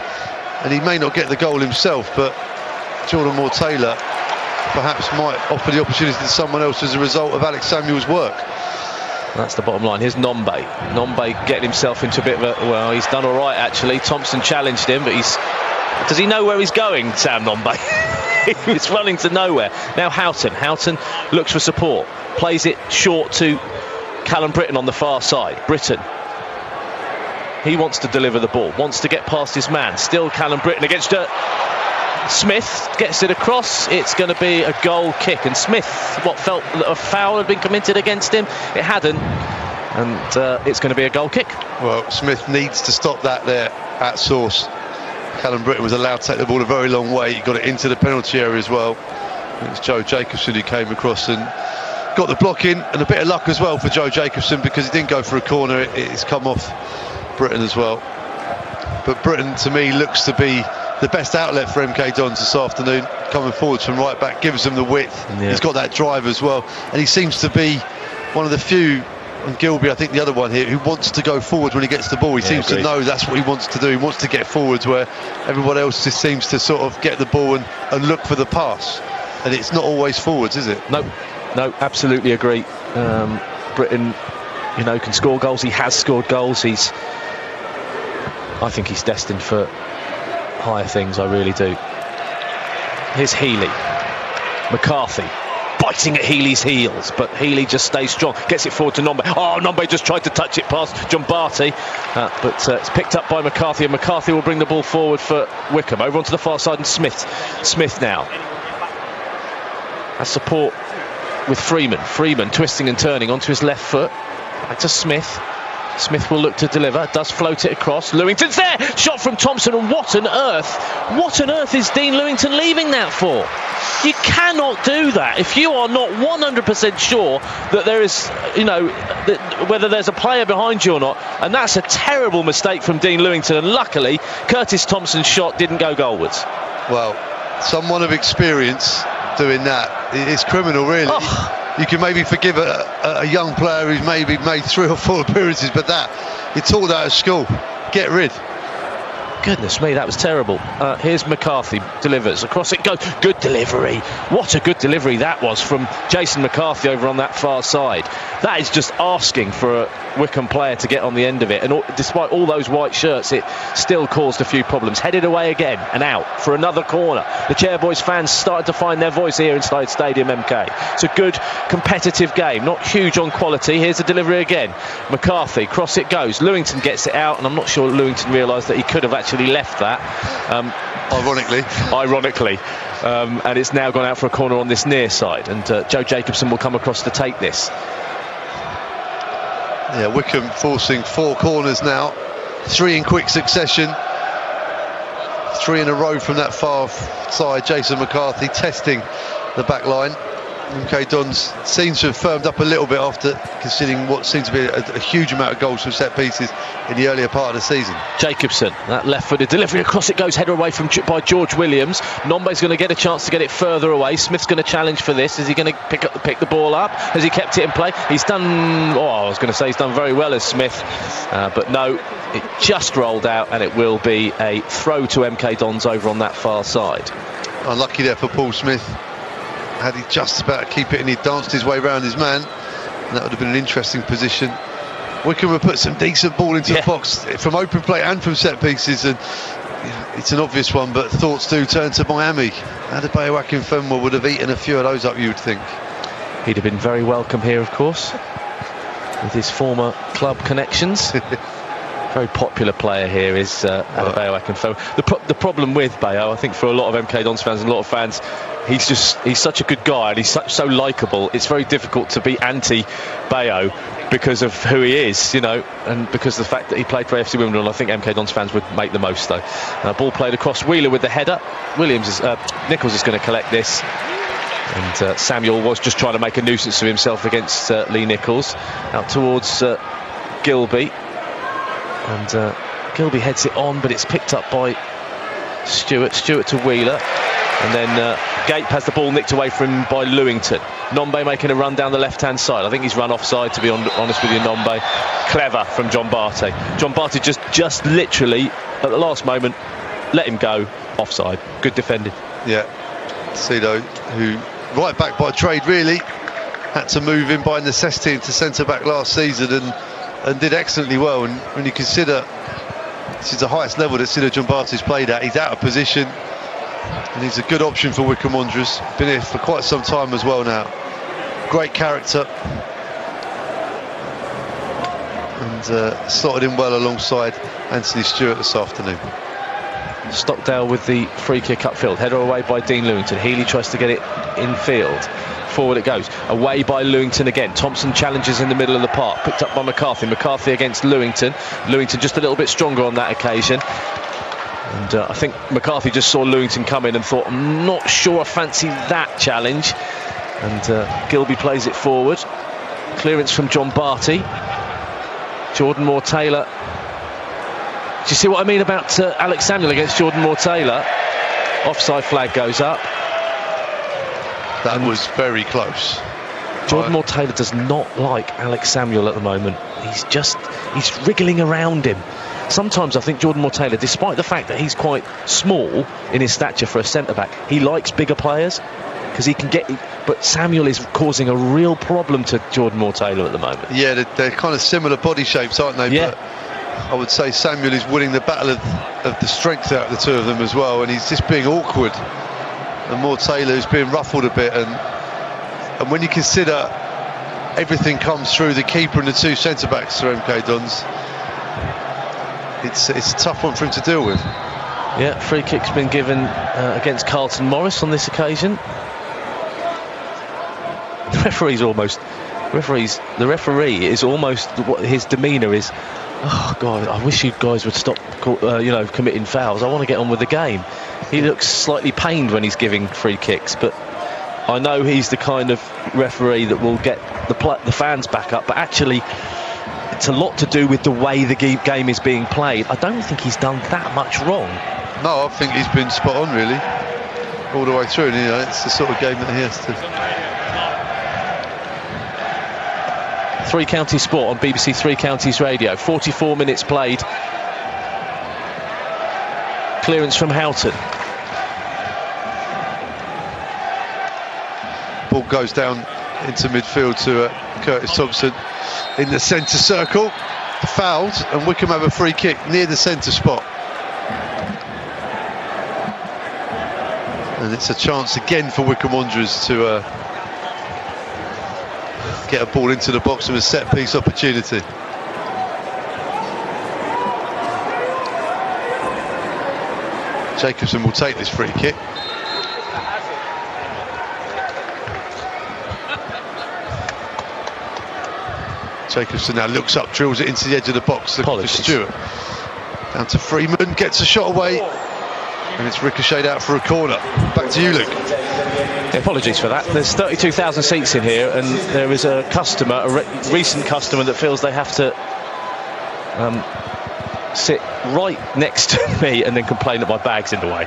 And he may not get the goal himself, but Jordan Moore-Taylor perhaps might offer the opportunity to someone else as a result of Alex Samuel's work. That's the bottom line. Here's Nombe. Nombe getting himself into a bit of a... Well, he's done all right, actually. Thompson challenged him, but he's... Does he know where he's going, Sam Nombe? He's running to nowhere. Now Houghton. Houghton looks for support. Plays it short to Callum Britton on the far side. Britton. He wants to deliver the ball. Wants to get past his man. Still Callum Britton against Smith. Gets it across. It's going to be a goal kick. And Smith, what felt that a foul had been committed against him. It hadn't. And it's going to be a goal kick. Well, Smith needs to stop that there at source. Callum Britton was allowed to take the ball a very long way. He got it into the penalty area as well. It was Joe Jacobson who came across and got the block in, and a bit of luck as well for Joe Jacobson, because he didn't go for a corner. It's come off Britton as well. But Britton, to me, looks to be the best outlet for MK Dons this afternoon. Coming forwards from right back, gives them the width. Yeah. He's got that drive as well, and he seems to be one of the few, and Gilby, I think the other one here, who wants to go forward when he gets the ball. He seems to know that's what he wants to do. He wants to get forwards, where everyone else just seems to sort of get the ball and look for the pass. And it's not always forwards, is it? No, absolutely agree. Britton, you know, can score goals. He has scored goals. I think he's destined for higher things, I really do. Here's Healy. McCarthy biting at Healy's heels, but Healy just stays strong, gets it forward to Nombe. Oh, Nombe just tried to touch it past John Barty, but it's picked up by McCarthy, and McCarthy will bring the ball forward for Wycombe. Over onto the far side, and Smith now has support with Freeman twisting and turning onto his left foot. Back to Smith. Smith will look to deliver, does float it across. Lewington's there, shot from Thompson, and what on earth is Dean Lewington leaving that for? You cannot do that if you are not 100% sure that there is, you know, whether there's a player behind you or not. And that's a terrible mistake from Dean Lewington, and luckily Curtis Thompson's shot didn't go goalwards. Well, someone of experience doing that is criminal, really. Oh. You can maybe forgive a young player who's maybe made 3 or 4 appearances, but that, you taught that at school. Get rid. Goodness me, that was terrible. Here's McCarthy, delivers, across it goes. Good delivery. What a good delivery that was from Jason McCarthy over on that far side. That is just asking for a Wycombe player to get on the end of it, and despite all those white shirts, it still caused a few problems. Headed away again and out for another corner. The Chairboys fans started to find their voice here inside Stadium MK. It's a good competitive game, not huge on quality. Here's the delivery again. McCarthy, cross it goes. Lewington gets it out, and I'm not sure Lewington realised that he could have actually left that. Ironically. And it's now gone out for a corner on this near side, and Joe Jacobson will come across to take this. Yeah, Wycombe forcing 4 corners now, 3 in quick succession, 3 in a row from that far side. Jason McCarthy testing the back line. MK Dons seems to have firmed up a little bit after conceding what seems to be a huge amount of goals from set pieces in the earlier part of the season. Jacobson, that left-footed delivery across it goes, header away by George Williams. Nombe's going to get a chance to get it further away. Smith's going to challenge for this. Is he going to pick the ball up? Has he kept it in play? He's done, I was going to say he's done very well as Smith, but no, it just rolled out, and it will be a throw to MK Dons over on that far side. Unlucky there for Paul Smith. Had he just about keep it, and he danced his way around his man, and that would have been an interesting position. Wycombe have put some decent ball into the box from open play and from set pieces, and it's an obvious one, but thoughts do turn to Miami. Adebayo Akinfenwa would have eaten a few of those up, you would think. He'd have been very welcome here, of course, with his former club connections. Very popular player here is Adebayo Akinfenwa. The problem with Bayo, I think, for a lot of MK Dons fans and a lot of fans, he's such a good guy, and he's so likeable. It's very difficult to be anti-Bayo because of who he is, you know, and because of the fact that he played for AFC Wimbledon. I think MK Dons fans would make the most, though. Ball played across, Wheeler with the header. Nichols is going to collect this. And Samuel was just trying to make a nuisance of himself against Lee Nichols. Out towards Gilby. And Gilby heads it on, but it's picked up by Stewart to Wheeler. And then Gape has the ball nicked away from him by Lewington. Nombe making a run down the left-hand side. I think he's run offside, to be honest with you, Nombe. Clever from John Barty. John Barty just literally, at the last moment, let him go. Offside. Good defending. Yeah. Cedo, who, right back by trade, really, had to move in by necessity into centre-back last season and did excellently well. And when you consider this is the highest level that Cedo John Barty's played at, he's out of position. And he's a good option for Wycombe Wanderers. Been here for quite some time as well now. Great character. And slotted in well alongside Anthony Stewart this afternoon. Stockdale with the free kick upfield. Header away by Dean Lewington. Healy tries to get it infield. Forward it goes. Away by Lewington again. Thompson challenges in the middle of the park. Picked up by McCarthy. McCarthy against Lewington. Lewington just a little bit stronger on that occasion. And I think McCarthy just saw Lewington come in and thought, I'm not sure I fancy that challenge. And Gilby plays it forward. Clearance from John Barty. Jordan Moore-Taylor. Do you see what I mean about Alex Samuel against Jordan Moore-Taylor? Offside flag goes up. That was very close. Jordan Moore-Taylor does not like Alex Samuel at the moment. He's wriggling around him. Sometimes I think Jordan Moore-Taylor, despite the fact that he's quite small in his stature for a centre-back, he likes bigger players because he can get... But Samuel is causing a real problem to Jordan Moore-Taylor at the moment. Yeah, they're kind of similar body shapes, aren't they? Yeah. But I would say Samuel is winning the battle of the strength out of the two of them as well, and he's just being awkward. And Moore-Taylor is being ruffled a bit, and when you consider everything comes through the keeper and the two centre-backs for MK Dons, it's a tough one for him to deal with. Yeah, free kick's been given against Carlton Morris on this occasion. The referee is almost, what his demeanour is, oh God, I wish you guys would stop committing fouls. I want to get on with the game. He looks slightly pained when he's giving free kicks, but I know he's the kind of referee that will get the fans back up, but actually it's a lot to do with the way the game is being played. I don't think he's done that much wrong. No, I think he's been spot on, really, all the way through. And, it's the sort of game that he has to... Three Counties Sport on BBC Three Counties Radio. 44 minutes played. Clearance from Houghton. Ball goes down into midfield to Curtis Thompson in the centre circle. Fouled, and Wycombe have a free kick near the centre spot. And it's a chance again for Wycombe Wanderers to get a ball into the box with a set-piece opportunity. Jacobson will take this free kick. Jacobson now looks up, drills it into the edge of the box. Looking for Stewart. Down to Freeman, gets a shot away, and it's ricocheted out for a corner. Back to you, Luke. Apologies for that. There's 32,000 seats in here, and there is a customer, a recent customer, that feels they have to sit right next to me and then complain that my bag's in the way.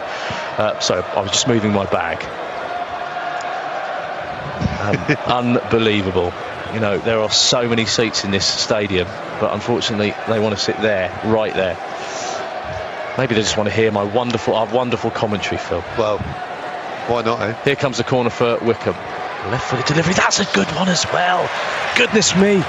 So I was just moving my bag. Unbelievable. You know, there are so many seats in this stadium, but unfortunately they want to sit there, right there. Maybe they just want to hear our wonderful commentary, Phil. Well, why not, eh? Here comes the corner for Wycombe. Left-footed delivery, that's a good one as well. Goodness me,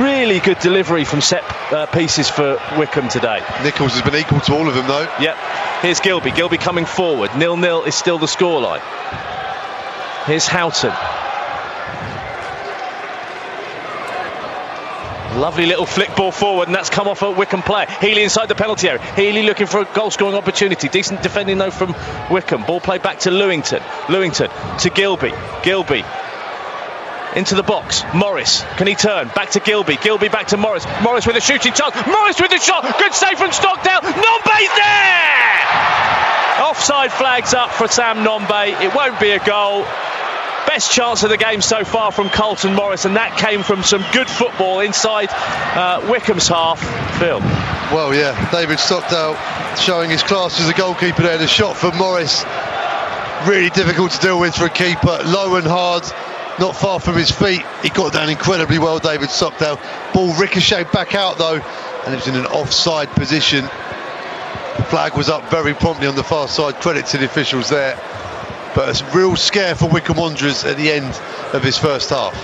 really good delivery from set pieces for Wycombe today. Nichols has been equal to all of them, though. Yep, here's Gilby coming forward. 0-0 is still the scoreline. Here's Houghton. Lovely little flick ball forward, and that's come off a Wycombe player. Healy inside the penalty area. Healy looking for a goal-scoring opportunity. Decent defending, though, from Wycombe. Ball played back to Lewington. Lewington to Gilby. Gilby into the box. Morris, can he turn? Back to Gilby. Gilby back to Morris. Morris with a shooting chance. Morris with the shot. Good save from Stockdale. Nombe's there! Offside flags up for Sam Nombe. It won't be a goal. Best chance of the game so far from Carlton Morris, and that came from some good football inside Wycombe's half. Phil. Well, yeah, David Stockdale showing his class as a goalkeeper there. The shot from Morris, really difficult to deal with for a keeper, low and hard, not far from his feet. He got down incredibly well, David Stockdale. Ball ricocheted back out though, and it was in an offside position. The flag was up very promptly on the far side, credit to the officials there. But a real scare for Wycombe Wanderers at the end of his first half.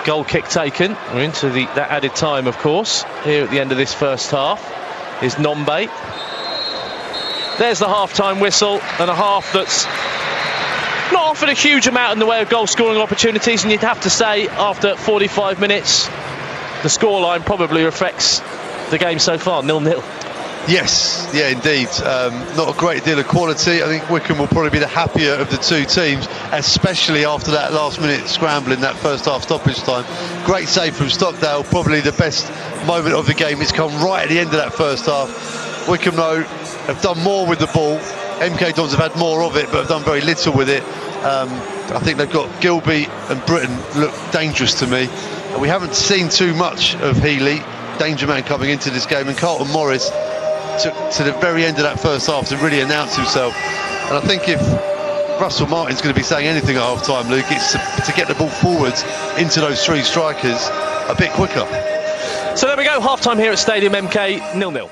Goal kick taken. We're into that added time, of course. Here at the end of this first half is Nombe. There's the half-time whistle, and a half that's not offered a huge amount in the way of goal-scoring opportunities, and you'd have to say after 45 minutes the scoreline probably reflects the game so far, 0-0. Yes, yeah, indeed. Not a great deal of quality. I think Wycombe will probably be the happier of the two teams, especially after that last-minute scramble in that first half stoppage time. Great save from Stockdale, probably the best moment of the game. It's come right at the end of that first half. Wycombe, though, have done more with the ball. MK Dons have had more of it, but have done very little with it. I think they've got Gilby and Britton look dangerous to me. We haven't seen too much of Healy, danger man coming into this game, and Carlton Morris took to the very end of that first half to really announce himself. And I think if Russell Martin's going to be saying anything at half-time, Luke, it's to get the ball forwards into those three strikers a bit quicker. So there we go, half-time here at Stadium MK, 0-0.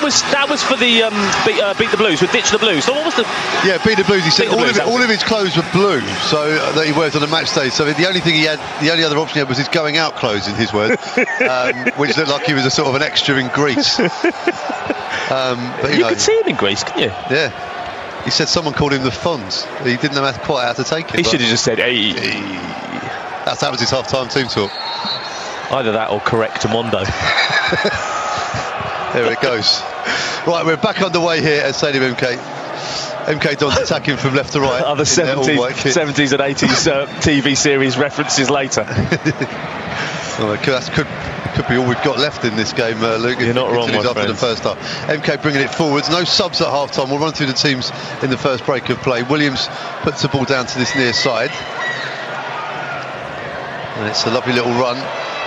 was for the beat the blues with ditch the blues. So what was the? Yeah, beat the blues. He said all of his clothes were blue, so that he wears on a match day. So the only other option he had was his going out clothes, in his words, which looked like he was a sort of an extra in Greece. But you could see him in Greece, couldn't you? Yeah. He said someone called him the Fonz. He didn't know quite how to take it. He should have just said, "Hey." That was his half-time team talk. Either that or correct Mondo. There it goes. Right, we're back underway here at Stadium MK. MK Dons attacking from left to right. Other 70s and 80s TV series references later. Well, that could be all we've got left in this game, Luke. You're not wrong, my after friend. The first half. MK bringing it forwards. No subs at half-time. We'll run through the teams in the first break of play. Williams puts the ball down to this near side. And it's a lovely little run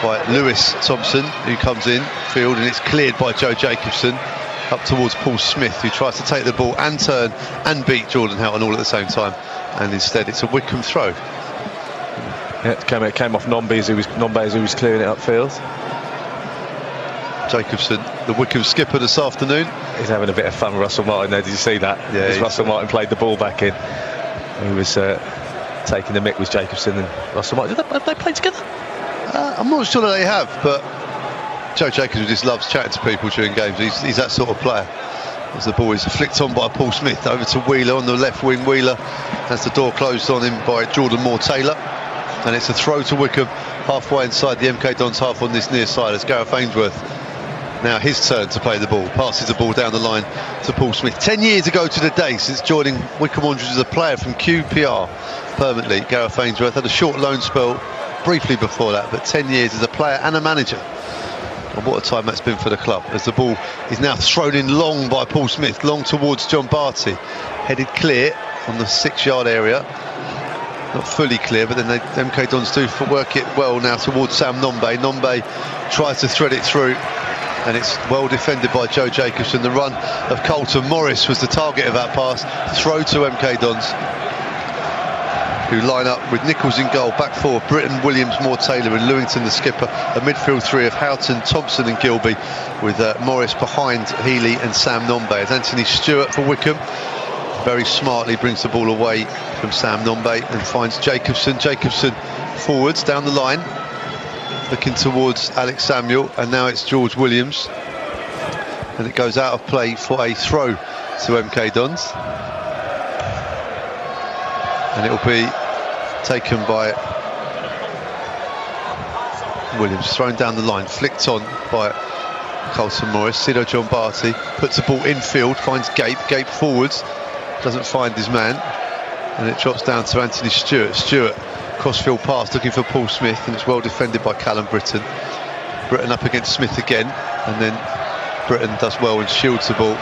by Lewis Thompson, who comes in field, and it's cleared by Joe Jacobson up towards Paul Smith, who tries to take the ball and turn and beat Jordan Houghton all at the same time, and instead it's a Wycombe throw. Yeah, it came off Nombe as he was clearing it upfield. Jacobson, the Wycombe skipper this afternoon. He's having a bit of fun with Russell Martin there. Did you see that? Yeah. As Russell Martin played the ball back in, he was taking the mick with Jacobson and Russell Martin. Have they played together? I'm not sure that they have, but Joe Jacobson just loves chatting to people during games. He's that sort of player. As the ball is flicked on by Paul Smith over to Wheeler on the left wing. Wheeler has the door closed on him by Jordan Moore-Taylor, and it's a throw to Wycombe halfway inside the MK Dons half on this near side as Gareth Ainsworth, now his turn to play the ball, passes the ball down the line to Paul Smith. 10 years ago to the day since joining Wycombe Wanderers as a player from QPR permanently, Gareth Ainsworth had a short loan spell briefly before that, but 10 years as a player and a manager. And what a time that's been for the club, as the ball is now thrown in long by Paul Smith, long towards John Barty, headed clear on the 6-yard area. Not fully clear, but then the MK Dons do work it well now towards Sam Nombe. Nombe tries to thread it through, and it's well defended by Joe Jacobson. The run of Colton Morris was the target of that pass. Throw to MK Dons, who line up with Nichols in goal, back four, Britton, Williams, Moore-Taylor and Lewington the skipper, a midfield three of Houghton, Thompson and Gilby, with Morris behind Healy and Sam Nombe. As Anthony Stewart for Wycombe very smartly brings the ball away from Sam Nombe and finds Jacobson. Jacobson forwards down the line, looking towards Alex Samuel, and now it's George Williams, and it goes out of play for a throw to MK Dons. And it will be taken by Williams, thrown down the line, flicked on by Colton Morris. Sido John Barty puts the ball infield, finds Gape. Gape forwards, doesn't find his man, and it drops down to Anthony Stewart. Stewart, crossfield pass, looking for Paul Smith, and it's well defended by Callum Britton. Britton up against Smith again, and then Britton does well and shields the ball.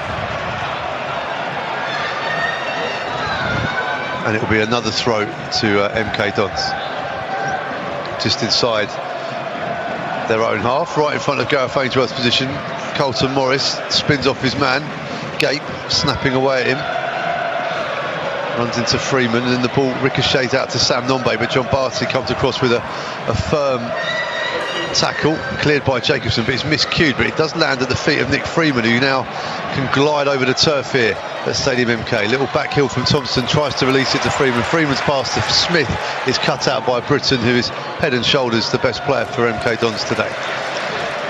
And it will be another throw to MK Dons, just inside their own half, right in front of Gareth Ainsworth's position. Colton Morris spins off his man, Gape snapping away at him, runs into Freeman, and then the ball ricochets out to Sam Nombe, but John Barty comes across with a firm tackle, cleared by Jacobson, but it's miscued, but it does land at the feet of Nick Freeman, who now can glide over the turf here at Stadium MK. Little back heel from Thompson, tries to release it to Freeman. Freeman's pass to Smith is cut out by Britton, who is head and shoulders the best player for MK Dons today.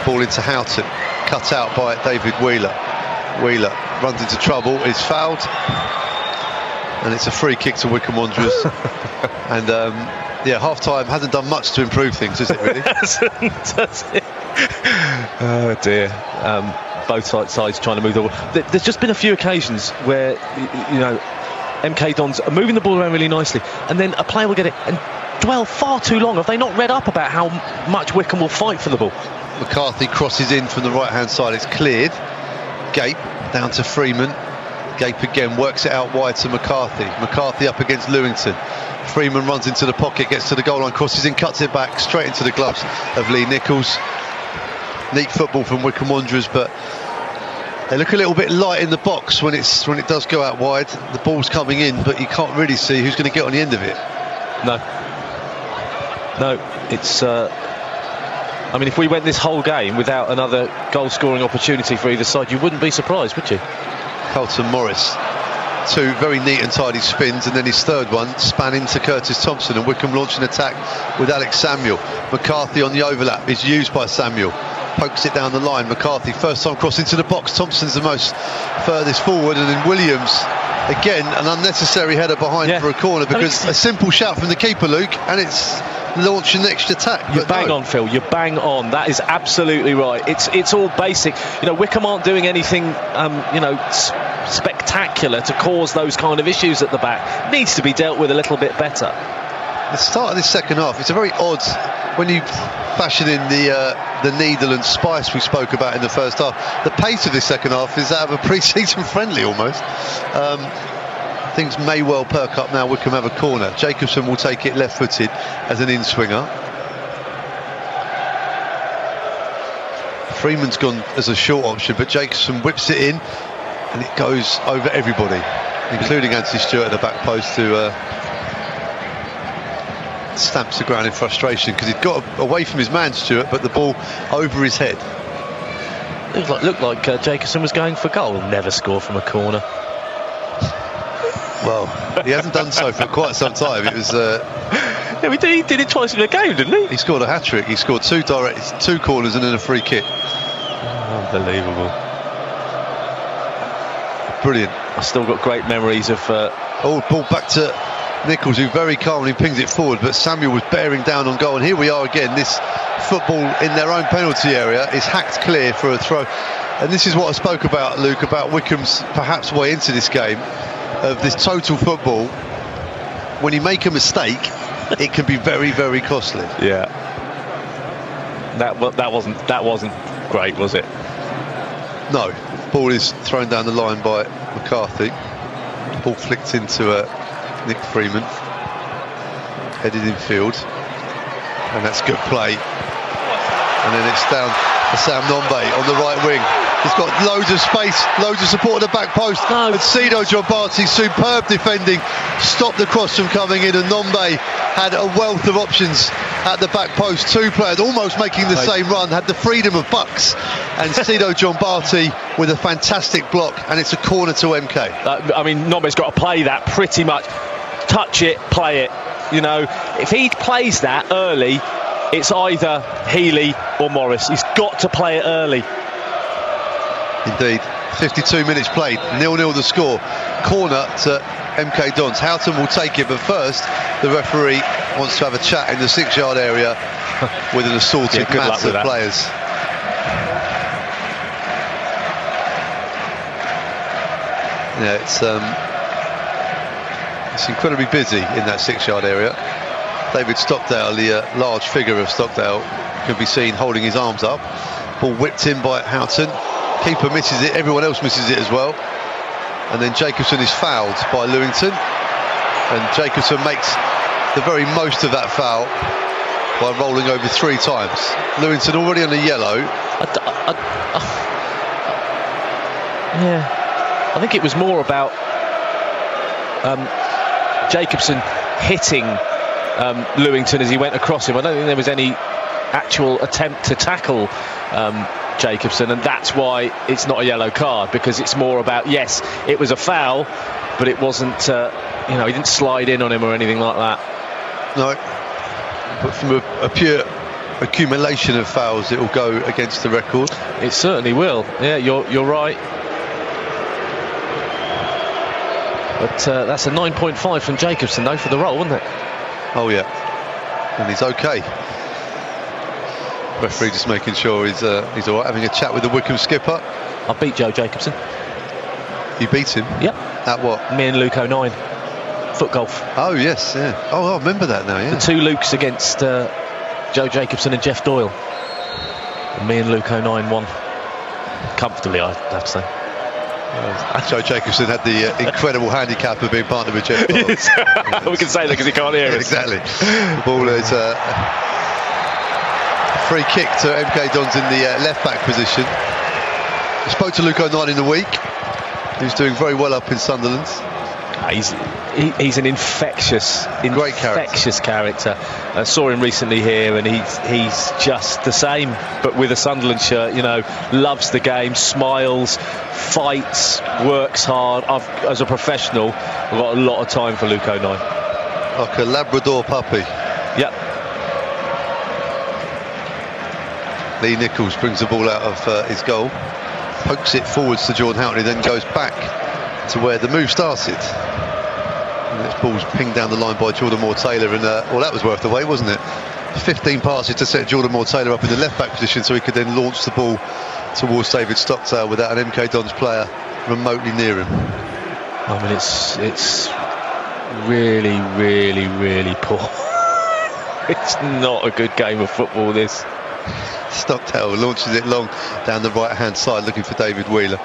Ball into Houghton, cut out by David Wheeler. Wheeler runs into trouble, is fouled, and it's a free kick to Wycombe Wanderers. And yeah, half-time hasn't done much to improve things, has it, really? Does it? Oh dear. Both sides trying to move the ball. There's just been a few occasions where, you know, MK Dons are moving the ball around really nicely, and then a player will get it and dwell far too long. Have they not read up about how much Wycombe will fight for the ball? McCarthy crosses in from the right-hand side. It's cleared. Gape down to Freeman. Gape again works it out wide to McCarthy. McCarthy up against Lewington. Freeman runs into the pocket, gets to the goal line, crosses in, cuts it back straight into the gloves of Lee Nichols. Neat football from Wycombe Wanderers, but they look a little bit light in the box when it does go out wide. The ball's coming in, but you can't really see who's going to get on the end of it. No, it's. I mean, if we went this whole game without another goal-scoring opportunity for either side, you wouldn't be surprised, would you? Carlton Morris, 2 very neat and tidy spins, and then his third one span into Curtis Thompson, and Wycombe launch an attack with Alex Samuel. McCarthy on the overlap is used by Samuel, pokes it down the line. McCarthy first time cross into the box. Thompson's the most furthest forward, and then Williams again an unnecessary header behind for a corner, because a simple shout from the keeper, Luke, and it's launch an extra attack. You're bang on, Phil. You're bang on. That is absolutely right. It's all basic. You know, Wycombe aren't doing anything spectacular to cause those kind of issues at the back. It needs to be dealt with a little bit better. The start of this second half, it's a very odd, when you fashion in the needle and spice we spoke about in the first half, the pace of this second half is that of a pre-season friendly almost. Things may well perk up now. Wycombe have a corner. Jacobson will take it left-footed as an in-swinger. Freeman's gone as a short option, but Jacobson whips it in, and it goes over everybody, including Anthony Stewart at the back post, who stamps the ground in frustration because he'd got away from his man, Stewart, but the ball over his head. Looked like Jacobson was going for goal. Never score from a corner. Well, he hasn't done so for quite some time. It was. Yeah, he did it twice in a game, didn't he? He scored a hat-trick. He scored 2 corners and then a free kick. Unbelievable. Brilliant. I've still got great memories of. Ball back to Nichols, who very calmly pings it forward, but Samuel was bearing down on goal, and here we are again. This football in their own penalty area is hacked clear for a throw, and this is what I spoke about, Luke, about Wycombe's perhaps way into this game, of this total football. When you make a mistake, it can be very, very costly. Yeah, that wasn't great, was it? No. Ball is thrown down the line by McCarthy. Ball flicked into Nick Freeman, headed in field, and that's good play. And then it's down to Sam Nombe on the right wing. He's got loads of space, loads of support at the back post. No. And Sido Jombati, superb defending, stopped the cross from coming in, and Nombe had a wealth of options at the back post. 2 players almost making the same run, had the freedom of Bucks, and Sido Jombati with a fantastic block, and it's a corner to MK. I mean, Nombe's got to play that pretty much. Touch it, play it. You know, if he plays that early, it's either Healy or Morris. He's got to play it early. Indeed. 52 minutes played, 0-0 the score. Corner to MK Dons. Houghton will take it, but first the referee wants to have a chat in the 6-yard area with an assorted mass of players. Yeah, it's incredibly busy in that 6-yard area. David Stockdale, the large figure of Stockdale, can be seen holding his arms up. Ball whipped in by Houghton. Keeper misses it, everyone else misses it as well. And then Jacobson is fouled by Lewington, and Jacobson makes the very most of that foul by rolling over 3 times. Lewington already on the yellow. Yeah, I think it was more about Jacobson hitting Lewington as he went across him. I don't think there was any actual attempt to tackle Jacobson, and that's why it's not a yellow card, because it's more about, yes, it was a foul, but it wasn't, he didn't slide in on him or anything like that. No, but from a pure accumulation of fouls, it will go against the record. It certainly will. Yeah, you're right. But that's a 9.5 from Jacobson, though, for the roll, wasn't it? Oh yeah, and he's okay. Referee just making sure he's all right, having a chat with the Wycombe skipper. I beat Joe Jacobson. You beat him? Yep. At what? Me and Luke 09. Foot golf. Oh yes, yeah. Oh, I remember that now, yeah. The 2 Lukes against Joe Jacobson and Jeff Doyle. And me and Luke 09 won. Comfortably, I'd have to say. Joe Jacobson had the incredible handicap of being partnered with Jeff Doyle. Yes. We can say that because he can't hear us. Exactly. The ball is free kick to MK Dons in the left-back position. I spoke to Luke 09 in the week. He's doing very well up in Sunderland. He's an infectious character. I saw him recently here, and he's just the same, but with a Sunderland shirt. You know, loves the game, smiles, fights, works hard. As a professional, I've got a lot of time for Luke O'Nien. Like a Labrador puppy. Yep. Lee Nichols brings the ball out of his goal, pokes it forwards to Jordan Houghton, then goes back to where the move started. And this ball's pinged down the line by Jordan Moore-Taylor, and well, that was worth the wait, wasn't it? 15 passes to set Jordan Moore-Taylor up in the left back position, so he could then launch the ball towards David Stockdale without an MK Dons player remotely near him. I mean, it's really, really, really poor. It's not a good game of football, this. Stockdale launches it long down the right hand side, looking for David Wheeler.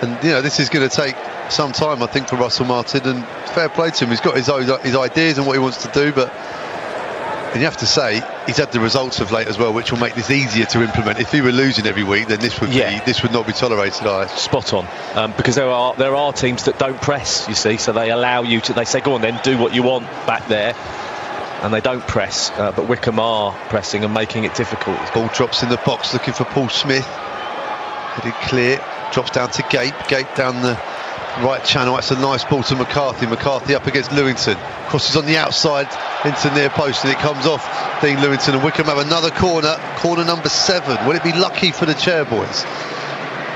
And you know, this is going to take some time, I think, for Russell Martin, and fair play to him. He's got his ideas and what he wants to do, but and you have to say he's had the results of late as well, which will make this easier to implement. If he were losing every week, then this would not be tolerated either. Spot on, because there are teams that don't press, you see, so they allow you to. They say, go on then, do what you want back there. And they don't press, but Wycombe are pressing and making it difficult. Ball drops in the box, looking for Paul Smith. Headed clear, drops down to Gape down the right channel. That's a nice ball to McCarthy. McCarthy up against Lewington, crosses on the outside into near post, and it comes off Dean Lewington. And Wycombe have another corner number 7. Will it be lucky for the Chairboys?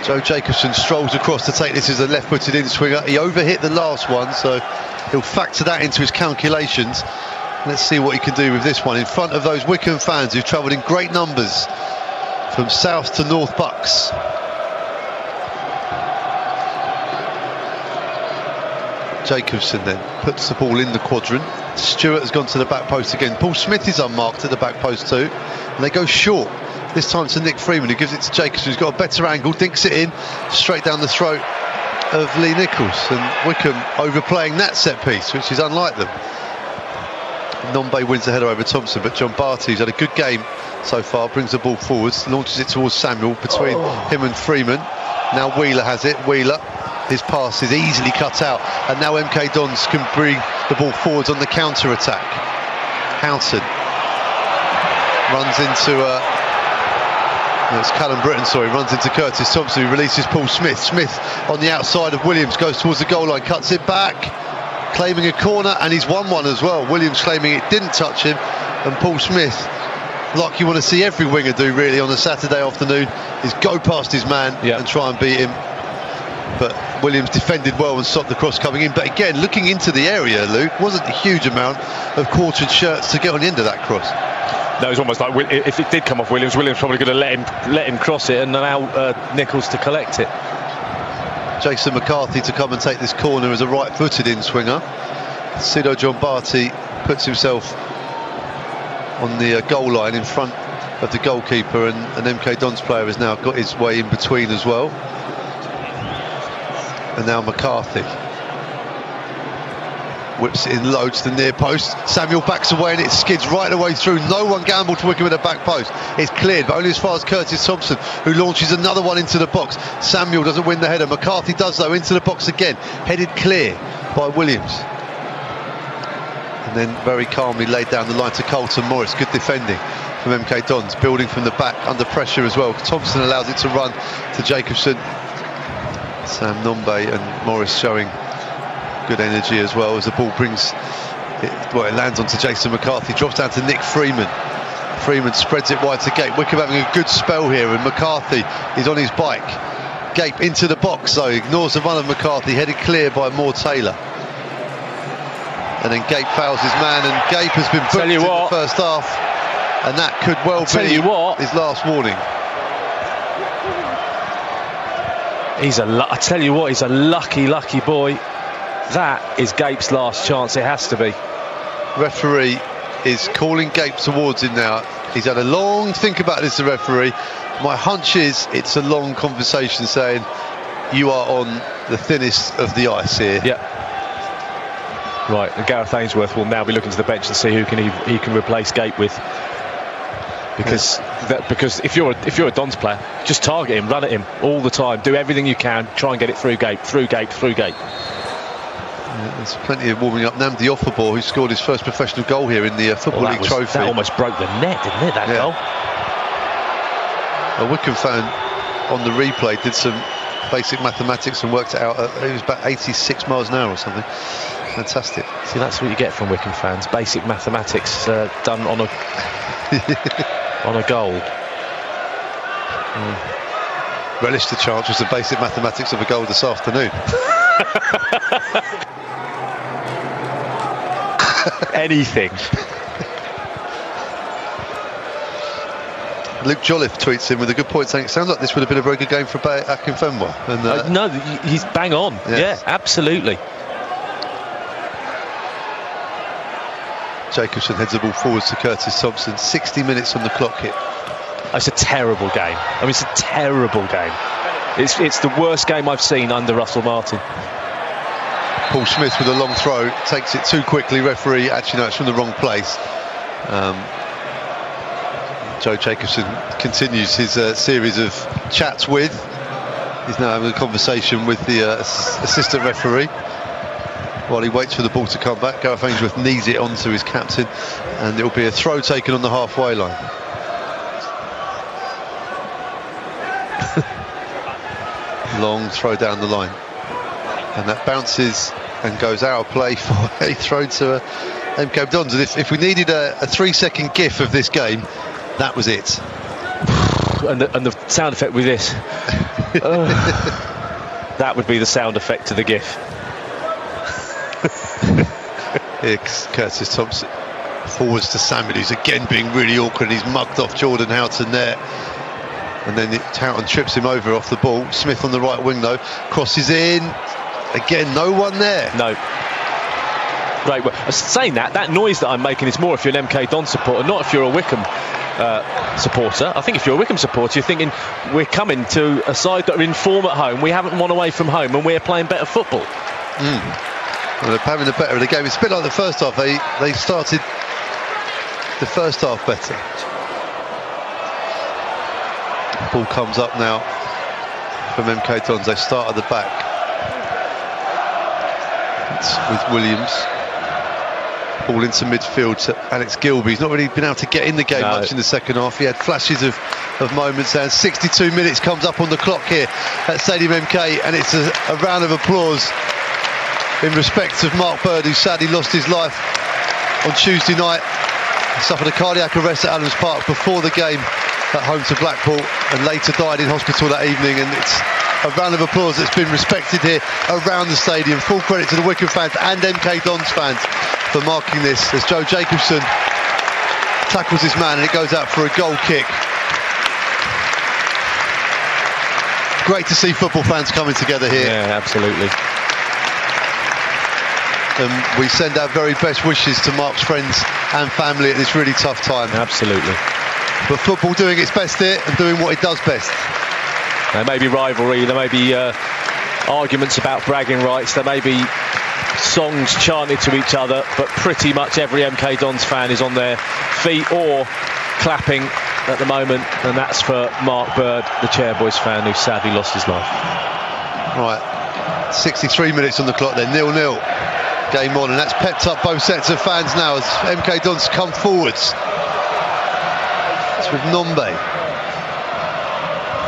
Joe Jacobson strolls across to take this as a left-footed in-swinger. He overhit the last one, so he'll factor that into his calculations. Let's see what he can do with this one in front of those Wycombe fans who've travelled in great numbers from South to North Bucks. Jacobson then puts the ball in the quadrant. Stewart has gone to the back post again. Paul Smith is unmarked at the back post too, and they go short. This time to Nick Freeman, who gives it to Jacobson, who's got a better angle, dinks it in straight down the throat of Lee Nichols, and Wycombe overplaying that set piece, which is unlike them. Nombe wins the header over Thompson, but John Barty, who's had a good game so far, brings the ball forwards, launches it towards Samuel between him and Freeman. Now Wheeler has it. Wheeler, his pass is easily cut out, and now MK Dons can bring the ball forwards on the counter attack. Houghton runs into it's Callum Britton, runs into Curtis Thompson, who releases Paul Smith. Smith on the outside of Williams, goes towards the goal line, cuts it back, claiming a corner, and he's won one as well. Williams claiming it didn't touch him, and Paul Smith, like you want to see every winger do really on a Saturday afternoon, is go past his man and try and beat him. But Williams defended well and stopped the cross coming in. But again, looking into the area, Luke, wasn't a huge amount of quartered shirts to get on the end of that cross. No, it's almost like if it did come off Williams probably going to let him cross it and allow Nichols to collect it. Jason McCarthy to come and take this corner as a right-footed in-swinger. Sido John Barty puts himself on the goal line in front of the goalkeeper, and an MK Dons player has now got his way in between as well. And now McCarthy whips it in low to the near post. Samuel backs away and it skids right away through. No one gambled to Wycombe at the back post. It's cleared, but only as far as Curtis Thompson, who launches another one into the box. Samuel doesn't win the header. McCarthy does though, into the box again. Headed clear by Williams. And then very calmly laid down the line to Colton Morris. Good defending from MK Dons, building from the back under pressure as well. Thompson allows it to run to Jacobson. Sam Nombe and Morris showing good energy as well as the ball brings it, well, it lands onto Jason McCarthy, drops down to Nick Freeman. Freeman spreads it wide to Gape. Wycombe having a good spell here, and McCarthy is on his bike. Gape into the box though, ignores the run of McCarthy, headed clear by Moore-Taylor. And then Gape fouls his man, and Gape has been booked in the first half, and that could well be his last warning. I tell you what, he's a lucky boy. That is Gape's last chance, it has to be. Referee is calling Gape towards him now. He's had a long think about this, the referee. My hunch is it's a long conversation saying you are on the thinnest of the ice here. Yeah. Right, and Gareth Ainsworth will now be looking to the bench to see who he can replace Gape with. because if you're a Dons player, just target him, run at him all the time, do everything you can, try and get it through gate. Yeah, there's plenty of warming up. Namdi Offerball, who scored his first professional goal here in the Football League Trophy. That almost broke the net, didn't it, that goal? A Wycombe fan on the replay did some basic mathematics and worked it out. It was about 86 miles an hour or something. Fantastic. See, that's what you get from Wycombe fans. Basic mathematics done on a on a goal. Relish the chance was the basic mathematics of a goal this afternoon. Anything. Luke Jolliffe tweets in with a good point, saying it sounds like this would have been a very good game for Akinfenwa. And no, he's bang on. Yes. Yeah, absolutely. Jacobson heads the ball forwards to Curtis Thompson. 60 minutes on the clock hit. It's a terrible game. I mean, it's a terrible game. It's the worst game I've seen under Russell Martin. Paul Smith with a long throw, takes it too quickly. Referee, actually no, it's from the wrong place. Joe Jacobson continues his series of chats with. He's now having a conversation with the assistant referee while he waits for the ball to come back. Gareth Ainsworth knees it onto his captain, and it will be a throw taken on the halfway line. Long throw down the line, and that bounces and goes out of play for a throw to MK Dons. And if we needed a 3-second gif of this game, that was it. And the sound effect with this. That would be the sound effect to the gif. Here's Curtis Thompson forwards to Samuel, who's again being really awkward. He's mugged off Jordan Houghton there, and then Houghton trips him over off the ball. Smith on the right wing though, crosses in again, no one there. No. Right, well, saying that noise that I'm making is more if you're an MK Dons supporter, not if you're a Wycombe supporter. I think if you're a Wycombe supporter, you're thinking we're coming to a side that are in form at home, we haven't won away from home, and we're playing better football. Well, they're having the better of the game. It's a bit like the first half. They started the first half better. Ball comes up now from MK Dons. They start at the back. It's with Williams. Ball into midfield to Alex Gilby. He's not really been able to get in the game much in the second half. He had flashes of moments there. 62 minutes comes up on the clock here at Stadium MK, and it's a round of applause in respect of Mark Bird, who sadly lost his life on Tuesday night. He suffered a cardiac arrest at Adams Park before the game at home to Blackpool, and later died in hospital that evening. And it's a round of applause that's been respected here around the stadium. Full credit to the Wycombe fans and MK Dons fans for marking this, as Joe Jacobson tackles his man and it goes out for a goal kick. Great to see football fans coming together here. Yeah, absolutely. We send our very best wishes to Mark's friends and family at this really tough time. Absolutely. But football doing its best here and doing what it does best. There may be rivalry, there may be arguments about bragging rights, there may be songs chanted to each other, but pretty much every MK Dons fan is on their feet or clapping at the moment, and that's for Mark Bird, the Chairboys fan who sadly lost his life. Right, 63 minutes on the clock then, 0-0. Game on, and that's pepped up both sets of fans now as MK Dons come forwards. It's with Nombe.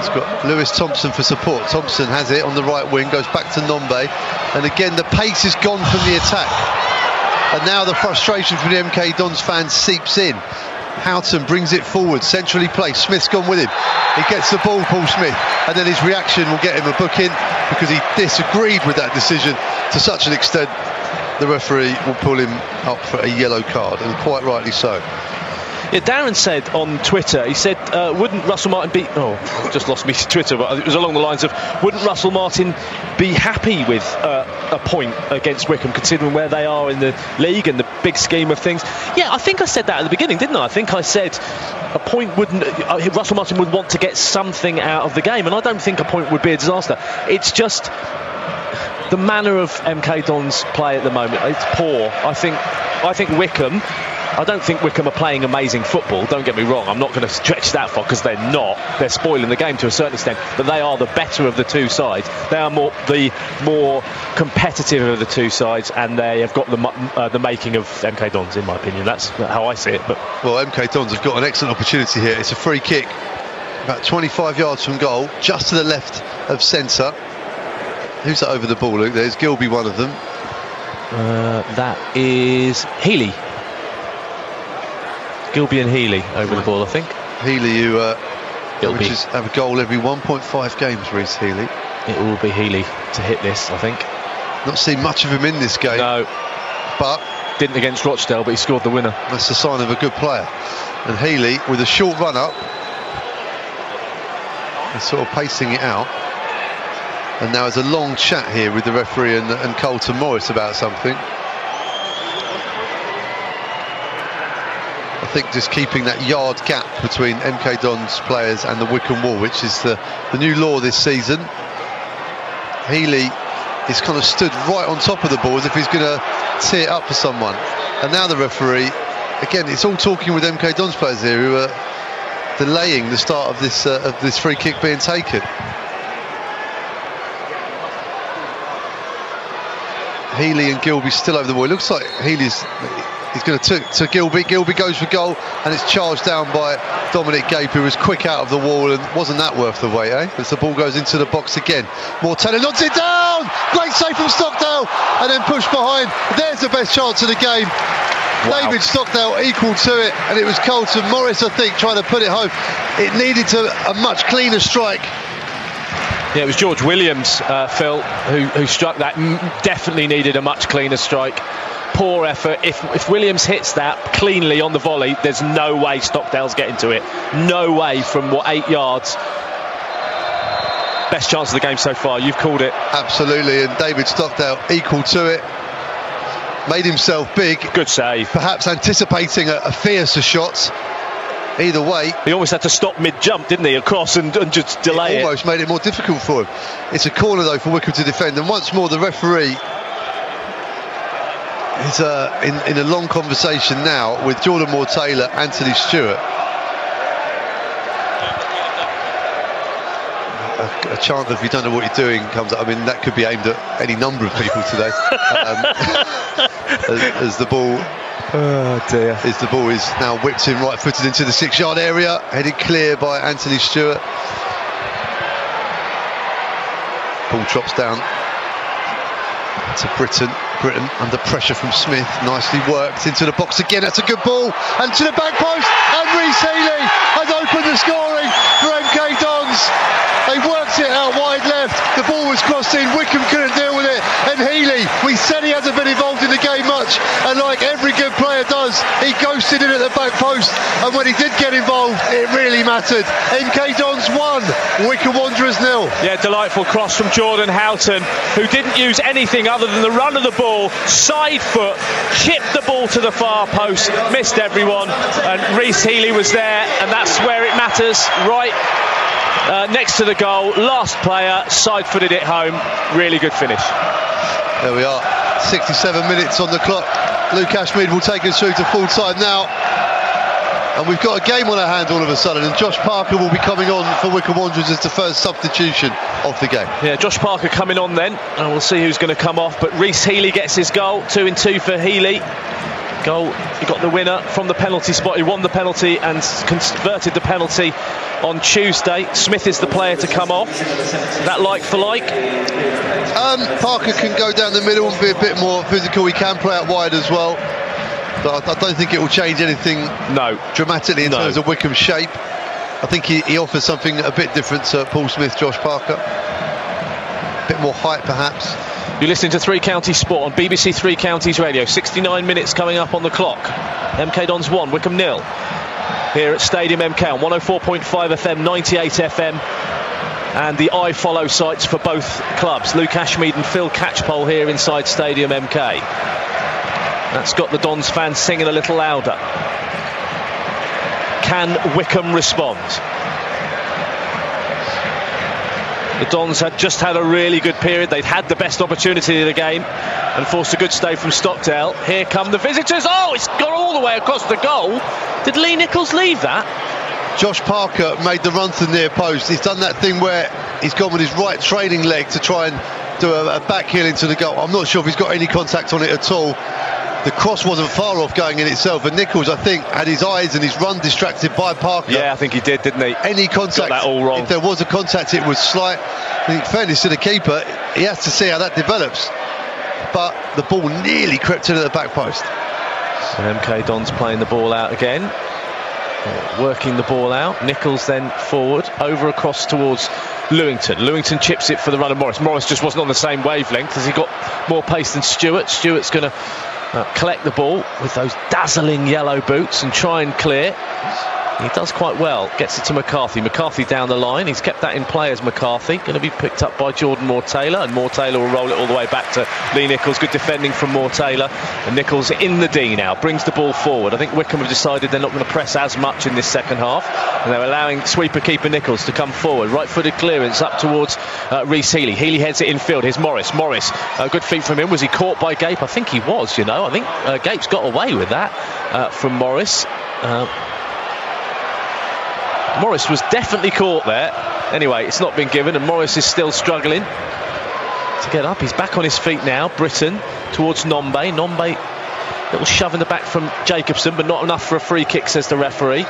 It's got Lewis Thompson for support. Thompson has it on the right wing, goes back to Nombe, and again the pace is gone from the attack, and now the frustration from the MK Dons fans seeps in. Houghton brings it forward, centrally placed. Smith's gone with him. He gets the ball, Paul Smith, and then his reaction will get him a booking because he disagreed with that decision to such an extent the referee will pull him up for a yellow card, and quite rightly so. Yeah, Darren said on Twitter, he said, wouldn't Russell Martin be... Oh, I've just lost me to Twitter, but it was along the lines of, wouldn't Russell Martin be happy with a point against Wycombe, considering where they are in the league and the big scheme of things? Yeah, I think I said that at the beginning, didn't I? I think I said a point wouldn't... Russell Martin would want to get something out of the game, and I don't think a point would be a disaster. It's just... the manner of MK Dons play at the moment, it's poor. I think Wycombe I don't think Wycombe are playing amazing football, don't get me wrong. I'm not going to stretch that far, because they're not. They're spoiling the game to a certain extent, but they are the better of the two sides. They are the more competitive of the two sides, and they have got the making of MK Dons, in my opinion. That's how I see it. But well, MK Dons have got an excellent opportunity here. It's a free kick, about 25 yards from goal, just to the left of centre. Who's that over the ball, Luke? There's Gilby, one of them. That is Healy. Gilby and Healy over the ball, I think. Healy, who have a goal every 1.5 games, Reece Healy. It will be Healy to hit this, I think. Not seen much of him in this game. No. But didn't against Rochdale, but he scored the winner. That's a sign of a good player. And Healy, with a short run up, is sort of pacing it out. And now there's a long chat here with the referee and Colton Morris about something. I think just keeping that yard gap between MK Dons players and the Wycombe wall, which is the new law this season. Healy is kind of stood right on top of the ball as if he's going to tee it up for someone. And now the referee, again, it's all talking with MK Dons players here who are delaying the start of this free kick being taken. Healy and Gilby still over the ball. It looks like He's going to Gilby. Gilby goes for goal, and it's charged down by Dominic Gape, who was quick out of the wall, and wasn't that worth the wait, as the ball goes into the box again. Mortello knocks it down. Great save from Stockdale, and then pushed behind. There's the best chance of the game. Wow. David Stockdale equal to it, and it was Colton Morris, I think, trying to put it home. It needed a much cleaner strike. Yeah, it was George Williams, Phil, who struck that. Definitely needed a much cleaner strike. Poor effort. If Williams hits that cleanly on the volley, there's no way Stockdale's getting to it. No way from 8 yards. Best chance of the game so far. You've called it. Absolutely, and David Stockdale equal to it. Made himself big. Good save. Perhaps anticipating a fiercer shot. Either way, he almost had to stop mid-jump, didn't he, across and just delay it. Almost made it more difficult for him. It's a corner, though, for Wycombe to defend. And once more, the referee is in a long conversation now with Jordan Moore-Taylor, Anthony Stewart. A chant of "you don't know what you're doing" comes up. I mean, that could be aimed at any number of people today. As the ball... Oh dear. As the ball is now whipped in right-footed into the 6-yard area, headed clear by Anthony Stewart. Ball drops down to Britton under pressure from Smith, nicely worked into the box again. That's a good ball, and to the back post, and Reece Healy has opened the scoring for MK Dons. They worked it out wide left, the ball was crossed in, Wycombe couldn't deal with it, and Healy, we said he hasn't been involved in the game much, and like every good player does, he ghosted in at the back post, and when he did get involved, it really mattered. MK Dons 1, Wycombe Wanderers 0. Yeah, delightful cross from Jordan Houghton, who didn't use anything other than the run of the ball, side foot, chipped the ball to the far post, missed everyone, and Reece Healy was there, and that's where it matters, right next to the goal. Last player side-footed it home. Really good finish. There we are, 67 minutes on the clock. Luke Ashmead will take us through to full time now, and we've got a game on our hands all of a sudden, and Josh Parker will be coming on for Wycombe Wanderers as the first substitution of the game. Yeah, Josh Parker coming on then, and we'll see who's going to come off, but Reece Healy gets his goal. 2-2 for Healy. Goal, he got the winner from the penalty spot. He won the penalty and converted the penalty on Tuesday. Smith is the player to come off. That like for like? Parker can go down the middle and be a bit more physical. He can play out wide as well, but I don't think it will change anything dramatically in terms of Wycombe's shape. I think he offers something a bit different to Paul Smith, Josh Parker. A bit more height perhaps. You're listening to Three Counties Sport on BBC Three Counties Radio. 69 minutes coming up on the clock. MK Dons 1, Wycombe 0. Here at Stadium MK on 104.5 FM, 98 FM. And the iFollow sites for both clubs. Luke Ashmead and Phil Catchpole here inside Stadium MK. That's got the Dons fans singing a little louder. Can Wycombe respond? The Dons had just had a really good period. They'd had the best opportunity of the game and forced a good stay from Stockdale. Here come the visitors. Oh, it's gone all the way across the goal. Did Lee Nichols leave that? Josh Parker made the run to the near post. He's done that thing where he's gone with his right trailing leg to try and do a back heel into the goal. I'm not sure if he's got any contact on it at all. The cross wasn't far off going in itself, and Nichols, I think, had his eyes and his run distracted by Parker. Yeah, I think he did, didn't he? Any contact, got that all wrong. If there was a contact, it was slight. In fairness to the keeper, he has to see how that develops. But the ball nearly crept into the back post. So MK Dons playing the ball out again. Working the ball out. Nichols then forward, over across towards Lewington. Lewington chips it for the run of Morris. Morris just wasn't on the same wavelength as he got more pace than Stewart. Stewart's going to collect the ball with those dazzling yellow boots and try and clear. He does quite well. Gets it to McCarthy. McCarthy down the line. He's kept that in play as McCarthy. Going to be picked up by Jordan Moore-Taylor, and Moore-Taylor will roll it all the way back to Lee Nichols. Good defending from Moore-Taylor. And Nichols in the D now. Brings the ball forward. I think Wycombe have decided they're not going to press as much in this second half. And they're allowing sweeper-keeper Nichols to come forward. Right-footed clearance up towards Rhys Healy. Healy heads it infield. Here's Morris. Morris, good feet from him. Was he caught by Gape? I think he was, you know. I think Gape's got away with that from Morris. Morris was definitely caught there. Anyway, it's not been given, and Morris is still struggling to get up. He's back on his feet now. Britton towards Nombe. Nombe, little shove in the back from Jacobson, but not enough for a free kick, says the referee.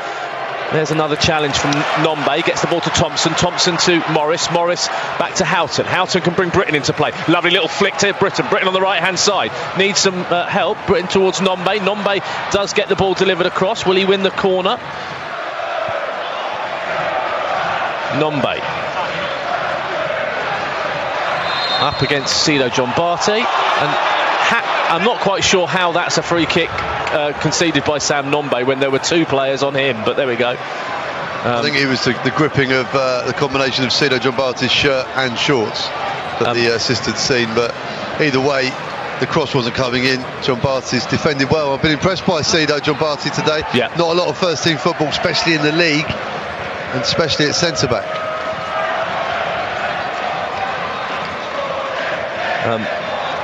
There's another challenge from Nombe. Gets the ball to Thompson. Thompson to Morris. Morris back to Houghton. Houghton can bring Britton into play. Lovely little flick to Britton. Britton on the right-hand side. Needs some help. Britton towards Nombe. Nombe does get the ball delivered across. Will he win the corner? Nombe up against Sido John Barty, and I'm not quite sure how that's a free kick conceded by Sam Nombe when there were two players on him, but there we go. I think it was the gripping of the combination of Sido John Barty's shirt and shorts that the assistant seen, but either way the cross wasn't coming in. John Barty's defended well. I've been impressed by Sido John Barty today. Yeah. Not a lot of first team football, especially in the league, and especially at centre-back.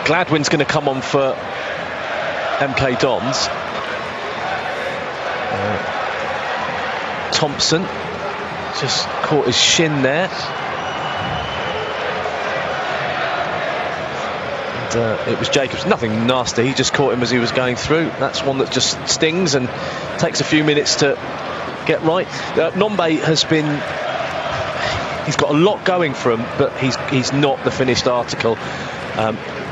Gladwin's going to come on for MK Dons. Thompson just caught his shin there. And, it was Jacobs. Nothing nasty. He just caught him as he was going through. That's one that just stings and takes a few minutes to get right. Nombe has been, he's got a lot going for him, but he's not the finished article.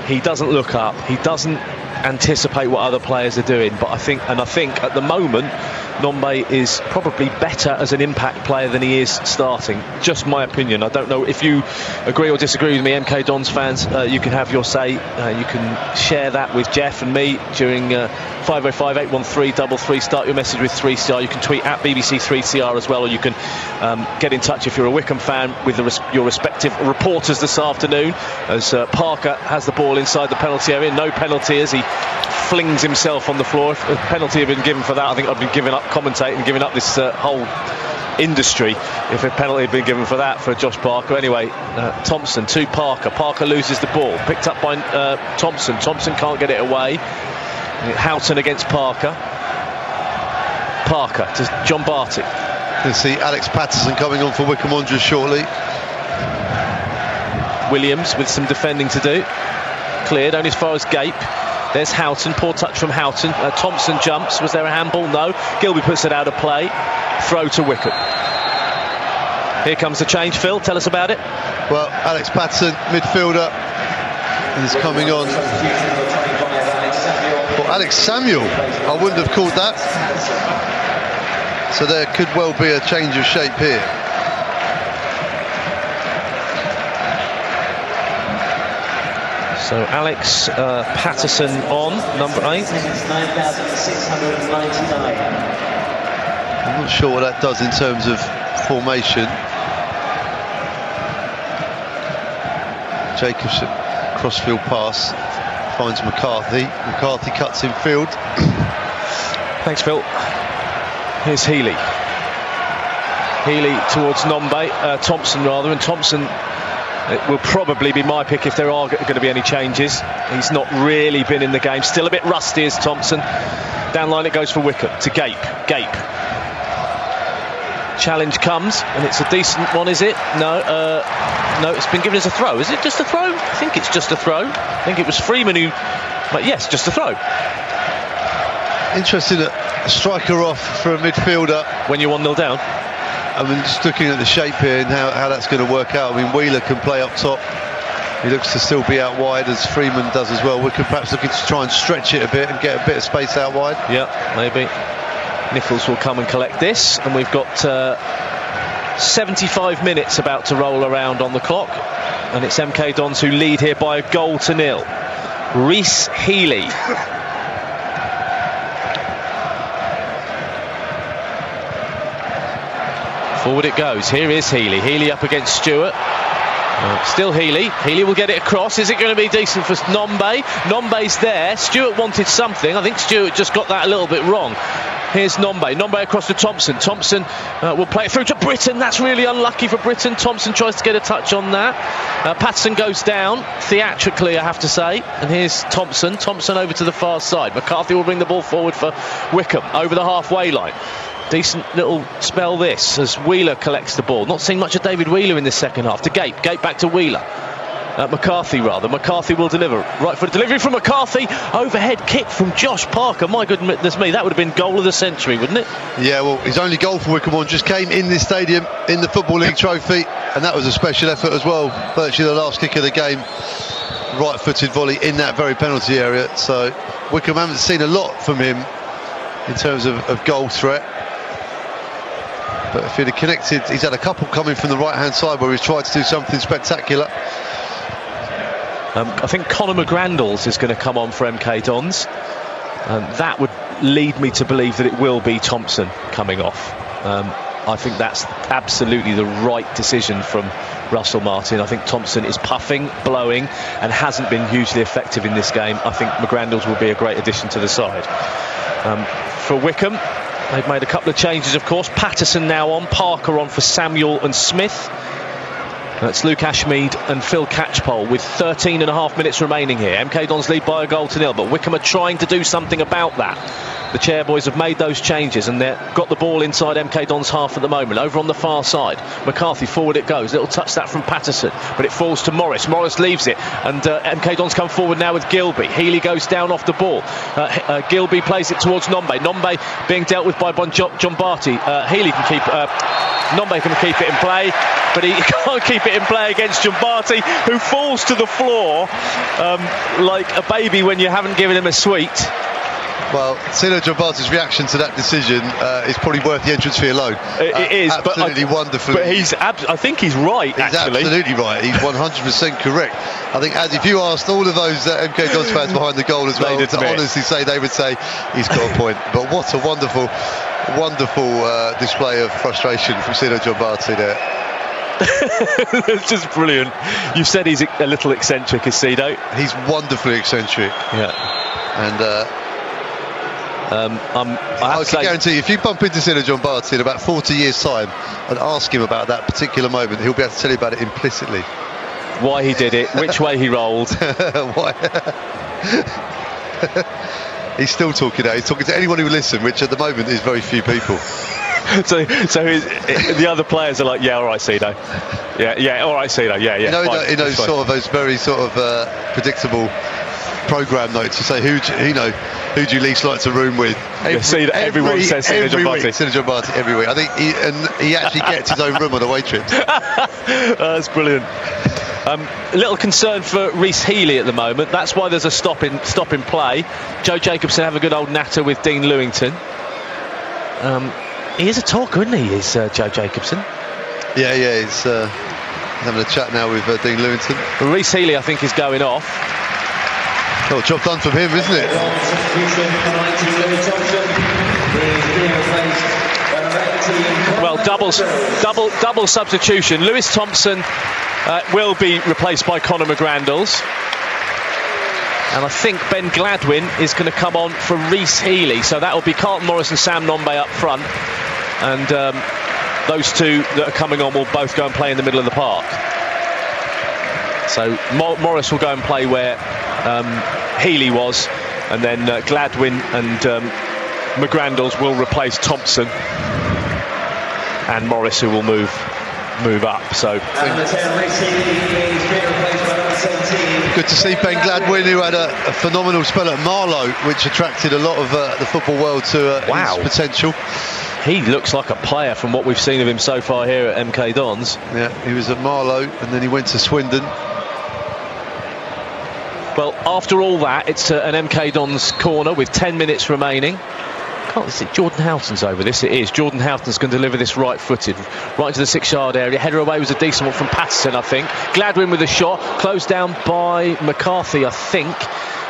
He doesn't look up, he doesn't anticipate what other players are doing, but I think at the moment Nombe is probably better as an impact player than he is starting. Just my opinion. I don't know if you agree or disagree with me, MK Dons fans. You can have your say. You can share that with Jeff and me during 505-813-33. Start your message with 3CR. You can tweet at BBC3CR as well, or you can get in touch if you're a Wycombe fan with your respective reporters this afternoon, as Parker has the ball inside the penalty area. No penalty as he flings himself on the floor. If a penalty had been given for that, I think I'd been giving up commentating, giving up this whole industry if a penalty had been given for that for Josh Parker. Anyway, Thompson to Parker. Parker loses the ball, picked up by Thompson. Thompson can't get it away. Houghton against Parker. Parker to John Barty. You'll see Alex Patterson coming on for Wycombe Wanderers shortly. Williams with some defending to do. Cleared only as far as Gape. There's Houghton, poor touch from Houghton. Thompson jumps. Was there a handball? No. Gilby puts it out of play. Throw to Wycombe. Here comes the change. Phil, tell us about it. Well, Alex Patterson, midfielder, is coming on. Well, Alex Samuel, I wouldn't have called that. So there could well be a change of shape here. So Alex Patterson on, number 8. I'm not sure what that does in terms of formation. Jacobson, crossfield pass, finds McCarthy. McCarthy cuts in field. Thanks, Phil. Here's Healy. Healy towards Nombe, Thompson rather, and Thompson It will probably be my pick if there are going to be any changes. He's not really been in the game. Still a bit rusty is Thompson. Down line it goes for Wycombe to Gape. Challenge comes, and it's a decent one, is it? No, it's been given as a throw. Is it just a throw? I think it's just a throw. I think it was Freeman who... But yes, just a throw. Interesting that striker off for a midfielder. When you're 1-0 down. I mean, just looking at the shape here and how that's going to work out. I mean, Wheeler can play up top. He looks to still be out wide, as Freeman does as well. Wycombe perhaps looking to try and stretch it a bit and get a bit of space out wide. Yeah, maybe. Nichols will come and collect this, and we've got 75 minutes about to roll around on the clock, and it's MK Dons who lead here by 1-0. Rhys Healey. Forward it goes. Here is Healey. Healey up against Stewart. Still Healey. Healey will get it across. Is it going to be decent for Nombe? Nombe's there. Stewart wanted something. I think Stewart just got that a little bit wrong. Here's Nombe. Nombe across to Thompson. Thompson will play it through to Britton. That's really unlucky for Britton. Thompson tries to get a touch on that. Patterson goes down, theatrically, I have to say. And here's Thompson. Thompson over to the far side. McCarthy will bring the ball forward for Wycombe over the halfway line. Decent little spell this as Wheeler collects the ball. Not seeing much of David Wheeler in this second half. To Gape. Gape back to Wheeler. McCarthy rather. McCarthy will deliver. Right for delivery from McCarthy. Overhead kick from Josh Parker. My goodness me, that would have been goal of the century, wouldn't it? Yeah, well, his only goal for Wycombe just came in this stadium in the Football League Trophy, and that was a special effort as well. Virtually the last kick of the game. Right-footed volley in that very penalty area. So Wycombe haven't seen a lot from him in terms of goal threat. But if he'd have connected, he's had a couple coming from the right-hand side where he's tried to do something spectacular. I think Conor McGrandles is going to come on for MK Dons. That would lead me to believe that it will be Thompson coming off. I think that's absolutely the right decision from Russell Martin. I think Thompson is puffing, blowing, and hasn't been hugely effective in this game. I think McGrandles will be a great addition to the side. For Wycombe, they've made a couple of changes, of course. Patterson now on, Parker on for Samuel and Smith. That's Luke Ashmead and Phil Catchpole with 13.5 minutes remaining here. MK Dons lead by 1-0, but Wycombe are trying to do something about that. The Chairboys have made those changes and they've got the ball inside MK Dons half at the moment. Over on the far side, McCarthy, forward it goes. Little touch that from Patterson, but it falls to Morris. Morris leaves it, and MK Dons come forward now with Gilby. Healey goes down off the ball. Gilby plays it towards Nombe. Nombe being dealt with by John Barty. Healey can keep... Nombe can keep it in play, but he can't keep it in play against John Barty, who falls to the floor like a baby when you haven't given him a sweet. Well, Sino John Barty's reaction to that decision is probably worth the entrance fee alone. It is, absolutely wonderful. But I think he's right. He's absolutely right. He's 100% correct. I think, as if you asked all of those MK Dons fans behind the goal as well to honestly say, they would say he's got a point. But what a wonderful display of frustration from Sino John Barty there. It's just brilliant. You said he's a little eccentric, is Sido? He's wonderfully eccentric. Yeah. And I can guarantee you, if you bump into Sino John Barty in about 40 years' time and ask him about that particular moment, he'll be able to tell you about it implicitly. Why he did it, which way he rolled. Why? He's still talking out. He's talking to anyone who will listen, which at the moment is very few people. so the other players are like, yeah, all right, Sido. Yeah, all right, Sido. Yeah. You know, sort of those very sort of predictable programme notes to say who do you least like to room with. Everyone says Sino John Barty. Sino John Barty every week. I think he actually gets his own room on away trips. That's brilliant. A little concern for Rhys Healey at the moment. That's why there's a stop in play. Joe Jacobson have a good old natter with Dean Lewington. He is a talker, isn't he? Is Joe Jacobson? Yeah. He's having a chat now with Dean Lewington. Rhys Healey, I think, is going off. Oh, job done from him, isn't it? Well, double substitution. Lewis Thompson will be replaced by Conor McGrandles, and I think Ben Gladwin is going to come on for Rhys Healey. So that will be Carlton Morris and Sam Nombe up front, and those two that are coming on will both go and play in the middle of the park. So Morris will go and play where Healy was, and then Gladwin and McGrandles will replace Thompson, and Morris, who will move up. So good to see Ben Gladwin, who had a phenomenal spell at Marlow, which attracted a lot of the football world to his potential. He looks like a player from what we've seen of him so far here at MK Dons. Yeah, he was at Marlow and then he went to Swindon. Well, after all that, it's an MK Dons corner with 10 minutes remaining. Is it Jordan Houghton's over this? It is. Jordan Houghton's going to deliver this right-footed, right into the 6-yard area. Header away was a decent one from Patterson, I think. Gladwin with a shot, closed down by McCarthy, I think.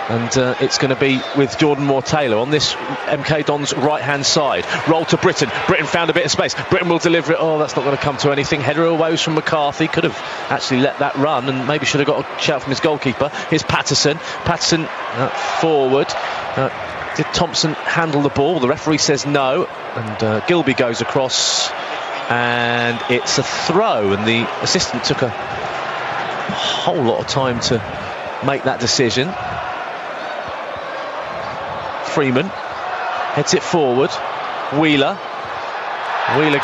And it's going to be with Jordan Moore-Taylor on this MK Dons right-hand side. Roll to Britton. Britton found a bit of space. Britton will deliver it. Oh, that's not going to come to anything. Header away was from McCarthy. Could have actually let that run and maybe should have got a shout from his goalkeeper. Here's Patterson. Patterson forward. Did Thompson handle the ball? The referee says no. And Gilby goes across. And it's a throw. And the assistant took a whole lot of time to make that decision. Freeman heads it forward. Wheeler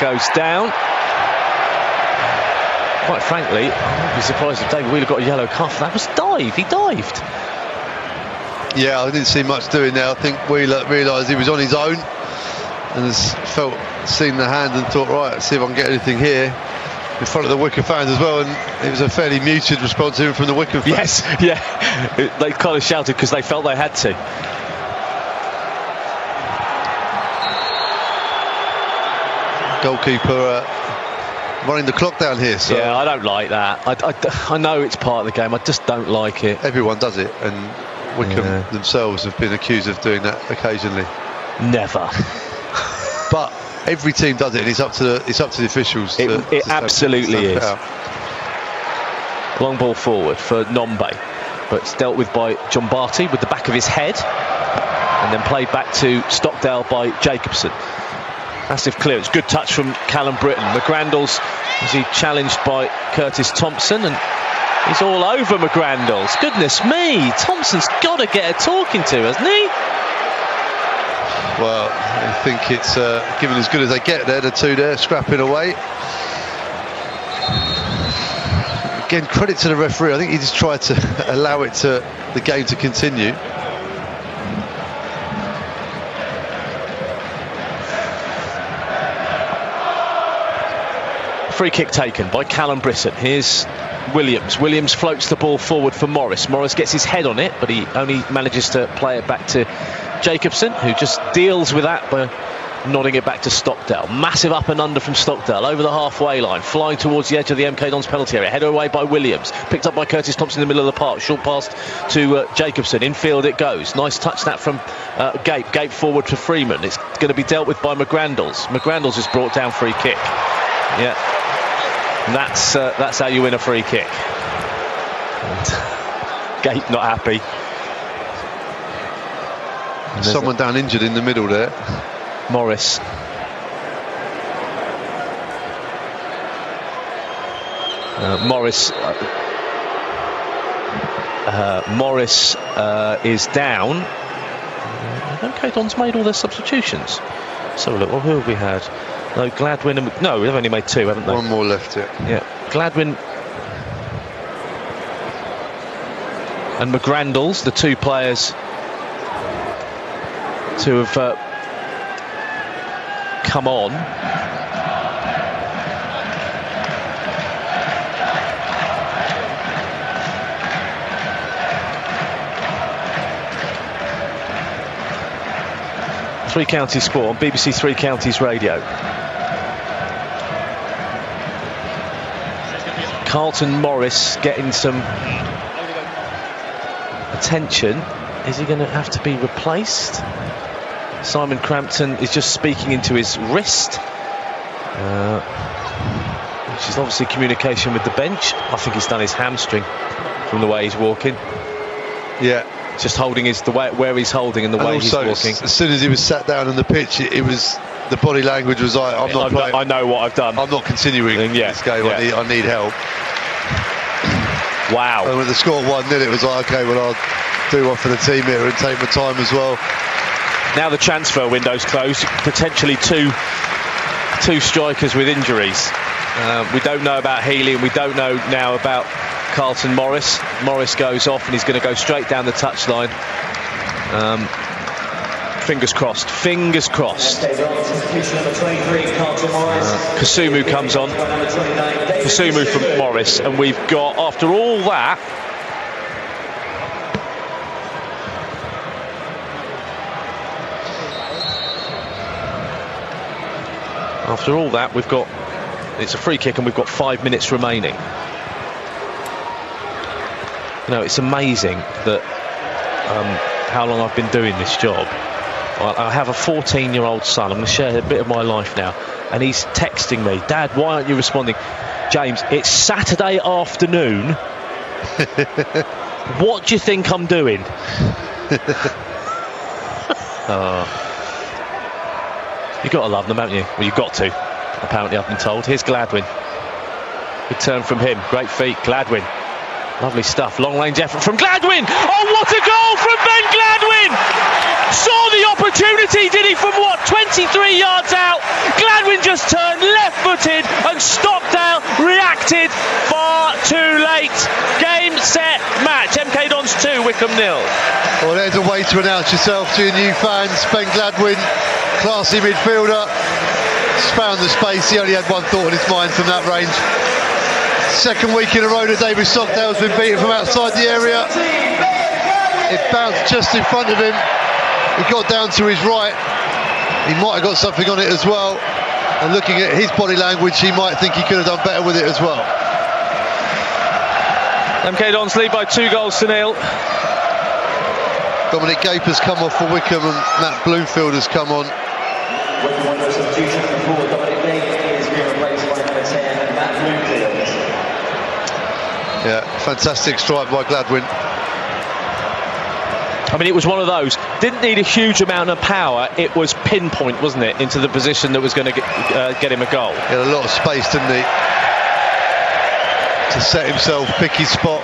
goes down. Quite frankly, I wouldn't be surprised if David Wheeler got a yellow card. That was dive. He dived. Yeah, I didn't see much doing there. I think Wheeler realised he was on his own and has seen the hand and thought, right, let's see if I can get anything here in front of the Wycombe fans as well. And it was a fairly muted response even from the Wycombe fans. Yes, yeah. They kind of shouted because they felt they had to. Goalkeeper running the clock down here. So yeah, I don't like that. I know it's part of the game. I just don't like it. Everyone does it, and Wycombe themselves have been accused of doing that occasionally. Never. But every team does it, and it's up to the officials. It absolutely is. Long ball forward for Nombe, but it's dealt with by John Barty with the back of his head, and then played back to Stockdale by Jacobson. Massive clearance, good touch from Callum Britton. McGrandles, is he challenged by Curtis Thompson, and he's all over McGrandles. Goodness me, Thompson's got to get a talking to, hasn't he? Well, I think it's given as good as they get there, the two there scrapping away. Again, credit to the referee. I think he just tried to allow the game to continue. Free kick taken by Callum Britton. Here's Williams. Williams floats the ball forward for Morris. Morris gets his head on it, but he only manages to play it back to Jacobson, who just deals with that by nodding it back to Stockdale. Massive up and under from Stockdale over the halfway line, flying towards the edge of the MK Dons penalty area. Header away by Williams, picked up by Curtis Thompson in the middle of the park. Short pass to Jacobson. Infield it goes. Nice touch that from Gape. Gape forward to Freeman. It's going to be dealt with by McGrandles. McGrandles is brought down, free kick. Yeah, that's how you win a free kick. And Gape not happy. Someone down injured in the middle there. Morris. Morris is down. Okay, Don's made all their substitutions. So look, well, who have we had? No, Gladwin and... No, we've only made two, haven't they? One more left, yeah. Yeah, Gladwin and McGrandles, the two players to have come on. Three Counties Sport on BBC Three Counties Radio. Carlton Morris getting some attention. Is he going to have to be replaced? Simon Crampton is just speaking into his wrist, which is obviously communication with the bench. I think he's done his hamstring from the way he's walking. Yeah. Just holding the way where he's holding and the way he's walking. As soon as he was sat down on the pitch, it was the body language was like, I'm not playing. I know what I've done. I'm not continuing this game. Yeah. I need help. Wow. And when the score 1-0, it was like, OK, well, I'll do one for the team here and take my time as well. Now the transfer window's closed, potentially two strikers with injuries. We don't know about Healy, and we don't know now about Carlton Morris. Morris goes off and he's going to go straight down the touchline. Fingers crossed. Fingers crossed. Kasumu comes on. Kasumu from Morris, and we've got, after all that, we've got, it's a free kick and we've got 5 minutes remaining. You know, it's amazing that how long I've been doing this job. I have a 14-year-old son. I'm going to share a bit of my life now, and he's texting me, "Dad, why aren't you responding?" James, it's Saturday afternoon. What do you think I'm doing? You've got to love them, haven't you? Well, you've got to, apparently, I've been told. Here's Gladwin. Good turn from him. Great feet, Gladwin. Lovely stuff. Long-range effort from Gladwin. Oh, what a goal from Ben Gladwin! Saw the opportunity, did he, from what, 23 yards out? Gladwin just turned left-footed and stopped out, reacted far too late. Game, set, match. MK Dons 2, Wycombe 0. Well, there's a way to announce yourself to your new fans. Ben Gladwin, classy midfielder. Just found the space. He only had one thought in his mind from that range. Second week in a row that David Stockdale's been beaten from outside the area. It bounced just in front of him. He got down to his right. He might have got something on it as well. And looking at his body language, he might think he could have done better with it as well. MK Dons lead by 2-0. Dominic Gaper's come off for Wycombe and Matt Bloomfield has come on. Wycombe Wanderers substitution before Dominic Gaper is being replaced by number 10 and Matt Bloomfield. Yeah, fantastic strike by Gladwin. I mean, it was one of those, didn't need a huge amount of power, it was pinpoint, wasn't it, into the position that was going to get him a goal. He had a lot of space, didn't he, to set himself, pick his spot.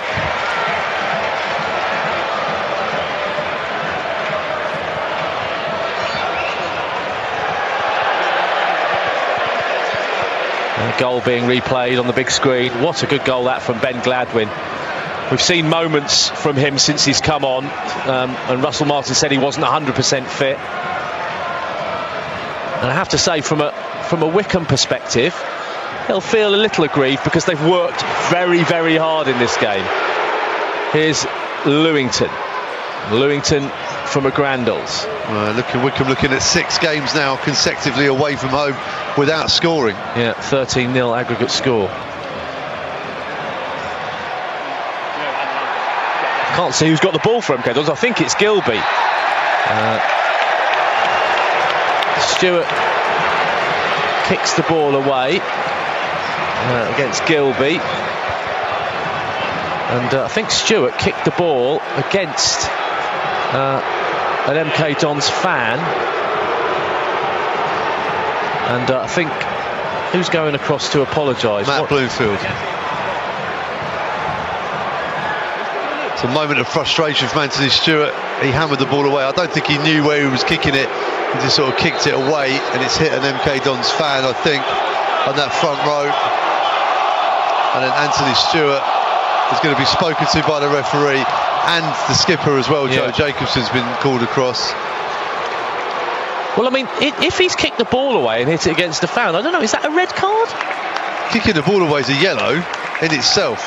A goal being replayed on the big screen. What a good goal that from Ben Gladwin. We've seen moments from him since he's come on, and Russell Martin said he wasn't 100% fit. And I have to say, from a Wycombe perspective, he'll feel a little aggrieved because they've worked very, very hard in this game. Here's Lewington. Lewington from a Grandals. Look at Wycombe looking at 6 games now consecutively away from home without scoring. Yeah, 13-0 aggregate score. Can't see who's got the ball for MK Dons. I think it's Gilby. Stewart kicks the ball away against Gilby. And I think Stewart kicked the ball against an MK Dons fan. And I think, who's going across to apologise? Matt Bloomfield. It's a moment of frustration from Anthony Stewart. He hammered the ball away. I don't think he knew where he was kicking it. He just sort of kicked it away, and it's hit an MK Dons fan, I think, on that front row. And then Anthony Stewart is going to be spoken to by the referee and the skipper as well. Yeah. Joe Jacobson's been called across. Well, I mean, if he's kicked the ball away and hit it against the fan, I don't know, is that a red card? Kicking the ball away is a yellow in itself.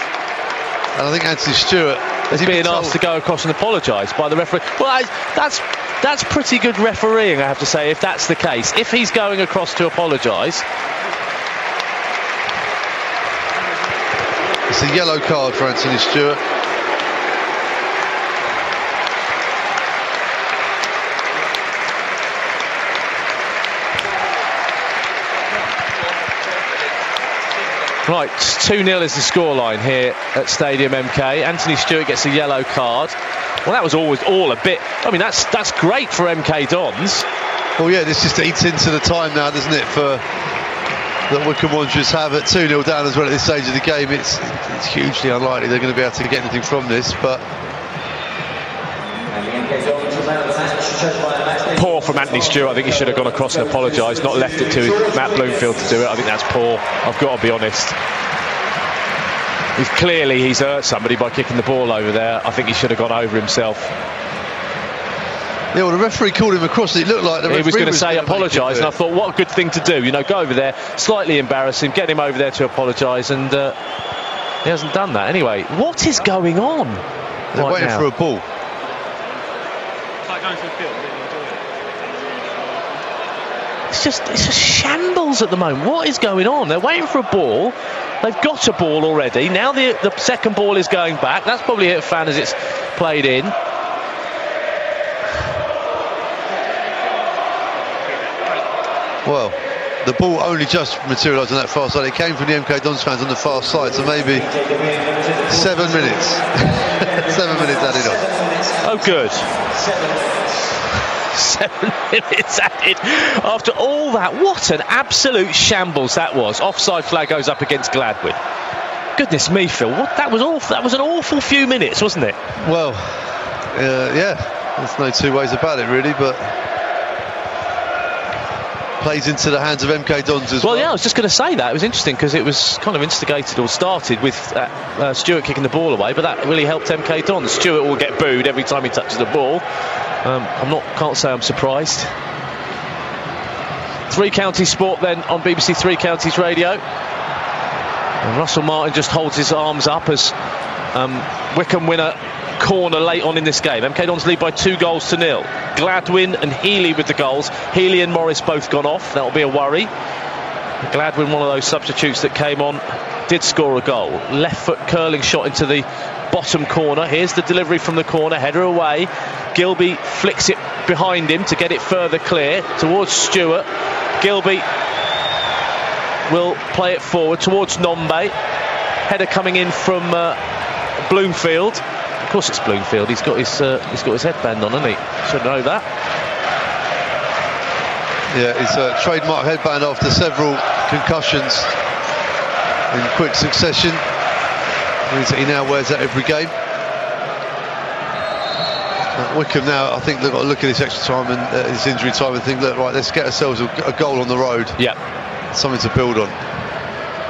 And I think Anthony Stewart is being asked to go across and apologise by the referee. Well, that's pretty good refereeing, I have to say, if that's the case. If he's going across to apologise. It's a yellow card for Anthony Stewart. Right, 2-0 is the scoreline here at Stadium MK. Anthony Stewart gets a yellow card. Well, that was always all a bit. I mean, that's great for MK Dons. Well, yeah, this just eats into the time now, doesn't it, for that Wycombe Wanderers have at 2-0 down as well at this stage of the game. It's hugely unlikely they're going to be able to get anything from this, but poor from Anthony Stewart. I think he should have gone across and apologised, not left it to Matt Bloomfield to do it. I think that's poor. I've got to be honest. He's hurt somebody by kicking the ball over there. I think he should have gone over himself. Yeah, well, the referee called him across. It looked like the referee was going to say apologise, and I thought, what a good thing to do. You know, go over there, slightly embarrass him, get him over there to apologise, and he hasn't done that. Anyway, what is going on? They're waiting for a ball. It's just shambles at the moment. What is going on? They're waiting for a ball. They've got a ball already. Now the second ball is going back. That's probably hit a fan as it's played in. Well, the ball only just materialised on that far side. It came from the MK Dons fans on the far side, so maybe 7 minutes. 7 minutes added on. Oh, good. 7 minutes added after all that. What an absolute shambles that was. Offside flag goes up against Gladwin. Goodness me, Phil, that was awful. That was an awful few minutes, wasn't it? Well, yeah, there's no two ways about it really, but plays into the hands of MK Dons as well. Well, yeah, I was just going to say that. It was interesting because it was kind of instigated or started with Stewart kicking the ball away, but that really helped MK Dons. Stewart will get booed every time he touches the ball. Can't say I'm surprised. Three Counties Sport then on BBC Three Counties Radio. And Russell Martin just holds his arms up as Wycombe win a corner late on in this game. MK Dons lead by 2-0. Gladwin and Healy with the goals. Healy and Morris both gone off. That'll be a worry. Gladwin, one of those substitutes that came on, did score a goal. Left foot curling shot into the bottom corner. Here's the delivery from the corner, header away. Gilby flicks it behind him to get it further clear towards Stewart. Gilby will play it forward towards Nombe. Header coming in from Bloomfield. Of course it's Bloomfield. He's got his headband on, hasn't he? Should know that. Yeah, his trademark headband after several concussions in quick succession. He now wears that every game. Wycombe now, I think they've got to look at this extra time and this injury time and think, look, right, let's get ourselves a goal on the road. Yeah. Something to build on.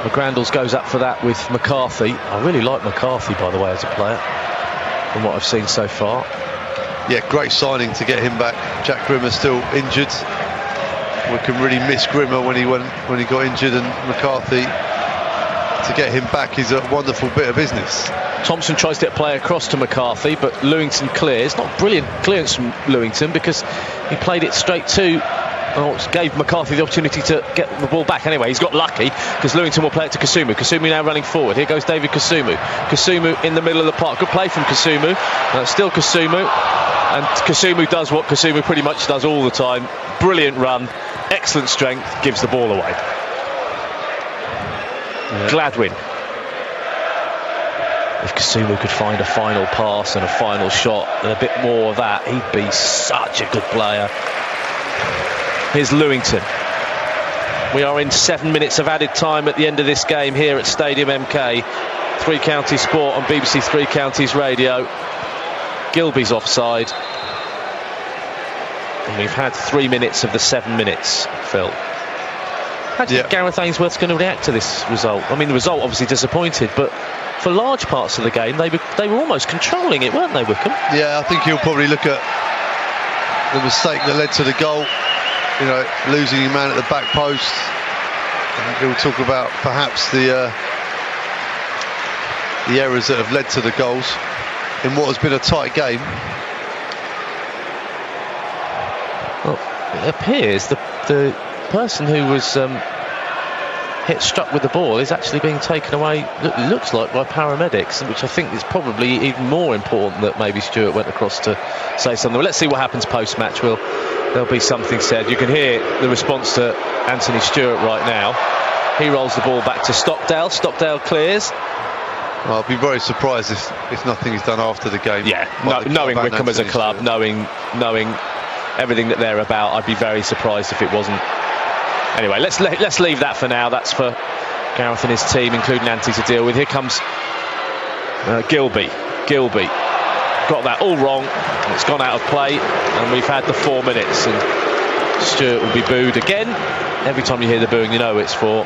McGrandles goes up for that with McCarthy. I really like McCarthy, by the way, as a player, from what I've seen so far. Yeah, great signing to get him back. Jack Grimmer still injured. Wycombe really missed Grimmer when he got injured, and McCarthy, to get him back is a wonderful bit of business. Thompson tries to get a play across to McCarthy, but Lewington clears. Not brilliant clearance from Lewington because he played it straight to, gave McCarthy the opportunity to get the ball back. Anyway, he's got lucky because Lewington will play it to Kasumu. Kasumu now running forward. Here goes David Kasumu. Kasumu in the middle of the park. Good play from Kasumu. Still Kasumu. And Kasumu does what Kasumu pretty much does all the time. Brilliant run. Excellent strength. Gives the ball away. Yeah. Gladwin. If Kasumu could find a final pass and a final shot and a bit more of that, he'd be such a good player. Here's Lewington. We are in 7 minutes of added time at the end of this game here at Stadium MK. Three Counties Sport on BBC Three Counties Radio. Gilby's offside. And we've had 3 minutes of the 7 minutes, Phil. How do you think Gareth Ainsworth's going to react to this result? I mean, the result obviously disappointed, but for large parts of the game, they were almost controlling it, weren't they, Wycombe? Yeah, I think he'll probably look at the mistake that led to the goal. You know, losing your man at the back post. And he'll talk about perhaps the errors that have led to the goals in what has been a tight game. Well, it appears the person who was struck with the ball is actually being taken away, it looks like, by paramedics, which I think is probably even more important that maybe Stewart went across to say something. Well, let's see what happens post-match. There'll be something said. You can hear the response to Anthony Stewart right now. He rolls the ball back to Stockdale. Stockdale clears. Well, I'll be very surprised if nothing is done after the game. Yeah, knowing Wycombe as a club, knowing everything that they're about, I'd be very surprised if it wasn't. Anyway, let's leave that for now. That's for Gareth and his team, including Antti, to deal with. Here comes Gilby. Gilby got that all wrong. It's gone out of play, and we've had the 4 minutes. And Stewart will be booed again. Every time you hear the booing, you know it's for.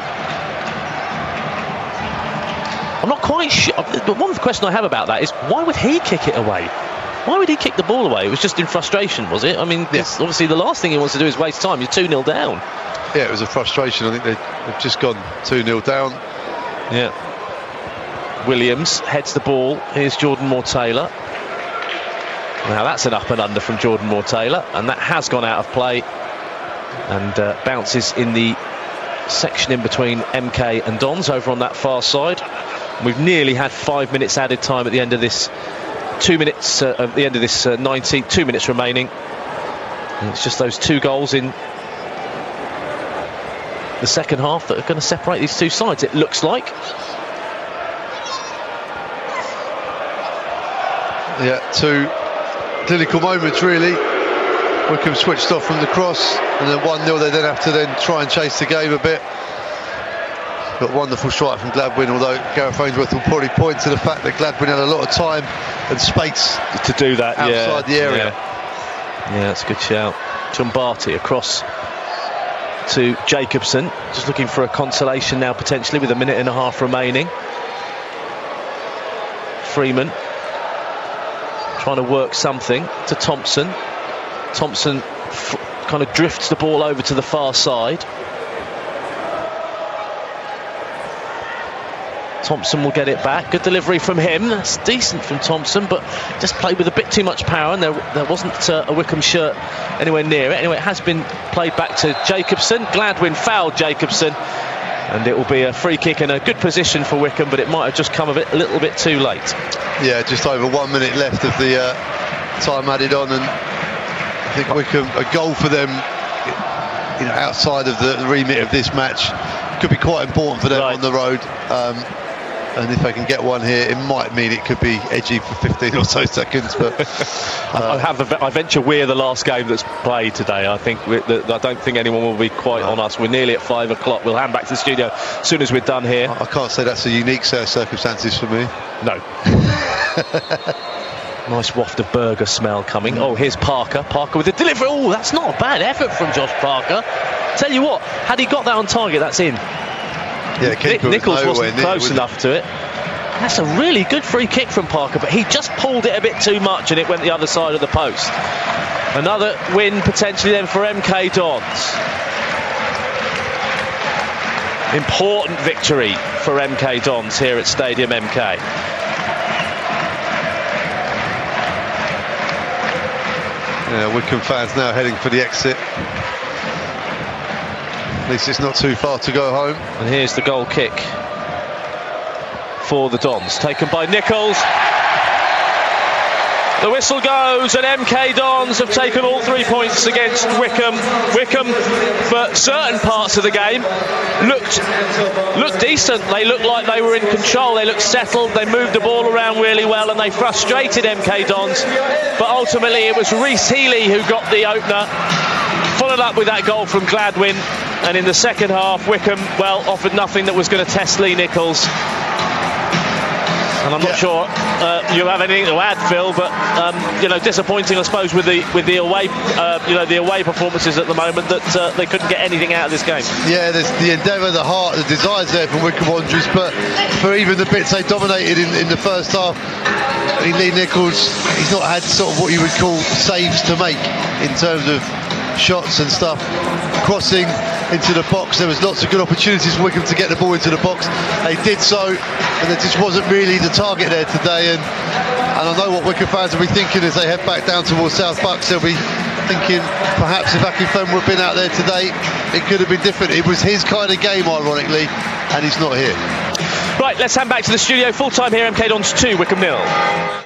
I'm not quite sure. One of the questions I have about that is, why would he kick it away? Why would he kick the ball away? It was just in frustration, was it? I mean, obviously the last thing he wants to do is waste time. You're 2-0 down. Yeah, it was a frustration. I think they've just gone 2-0 down. Yeah. Williams heads the ball. Here's Jordan Moore-Taylor. Now that's an up and under from Jordan Moore-Taylor, and that has gone out of play and bounces in the section in between MK and Dons over on that far side. We've nearly had 5 minutes added time at the end of this. 2 minutes at the end of this 2 minutes remaining. And it's just those 2 goals in the second half that are going to separate these two sides, it looks like. Yeah, 2 clinical moments really. Wycombe switched off from the cross, and then 1-0 they then have to then try and chase the game a bit. Got a wonderful strike from Gladwin, although Gareth Ainsworth will probably point to the fact that Gladwin had a lot of time and space to do that outside the area. Yeah, that's a good shout. Chumbati across to Jacobson, just looking for a consolation now potentially with a minute and a half remaining. Freeman trying to work something to Thompson. Thompson kind of drifts the ball over to the far side. Thompson will get it back. Good delivery from him. That's decent from Thompson, but just played with a bit too much power, and there wasn't a Wycombe shirt anywhere near it. Anyway, it has been played back to Jacobson. Gladwin fouled Jacobson, and it will be a free kick in a good position for Wycombe, but it might have just come a little bit too late. Yeah, just over 1 minute left of the time added on, and I think Wycombe, a goal for them, outside of the remit of this match, could be quite important for them on the road. And if they can get one here, it might mean it could be edgy for 15 or so seconds. But I venture we're the last game that's played today. I don't think anyone will be quite on us. We're nearly at 5 o'clock. We'll hand back to the studio as soon as we're done here. I can't say that's a unique set of circumstances for me. No. Nice waft of burger smell coming. Oh, here's Parker. Parker with the delivery. Oh, that's not a bad effort from Josh Parker. Tell you what, had he got that on target, that's in. Yeah, Nichols wasn't close enough to it. That's a really good free kick from Parker, but he just pulled it a bit too much and it went the other side of the post. Another win potentially then for MK Dons. Important victory for MK Dons here at Stadium MK. Yeah, Wycombe fans now heading for the exit. At least it's not too far to go home. And here's the goal kick for the Dons, taken by Nichols. The whistle goes, and MK Dons have taken all 3 points against Wycombe. Wycombe, for certain parts of the game, looked decent. They looked like they were in control. They looked settled. They moved the ball around really well, and they frustrated MK Dons. But ultimately, it was Reece Healy who got the opener, followed up with that goal from Gladwin. And in the second half, Wycombe, offered nothing that was going to test Lee Nichols. And I'm not sure you have anything to add, Phil, but disappointing, I suppose, with the away the away performances at the moment, that they couldn't get anything out of this game. Yeah, there's the endeavour, the heart, the desires there from Wycombe Wanderers, but for even the bits they dominated in the first half, I mean, Lee Nichols, he's not had sort of what you would call saves to make in terms of shots and stuff. Crossing into the box, there was lots of good opportunities for Wycombe to get the ball into the box. They did so, and there just wasn't really the target there today. And I know what Wycombe fans will be thinking as they head back down towards South Bucks. They'll be thinking perhaps if Akinfenwa had been out there today, it could have been different. It was his kind of game, ironically, and he's not here. Right, let's hand back to the studio. Full time here, MK Dons 2, Wycombe 0.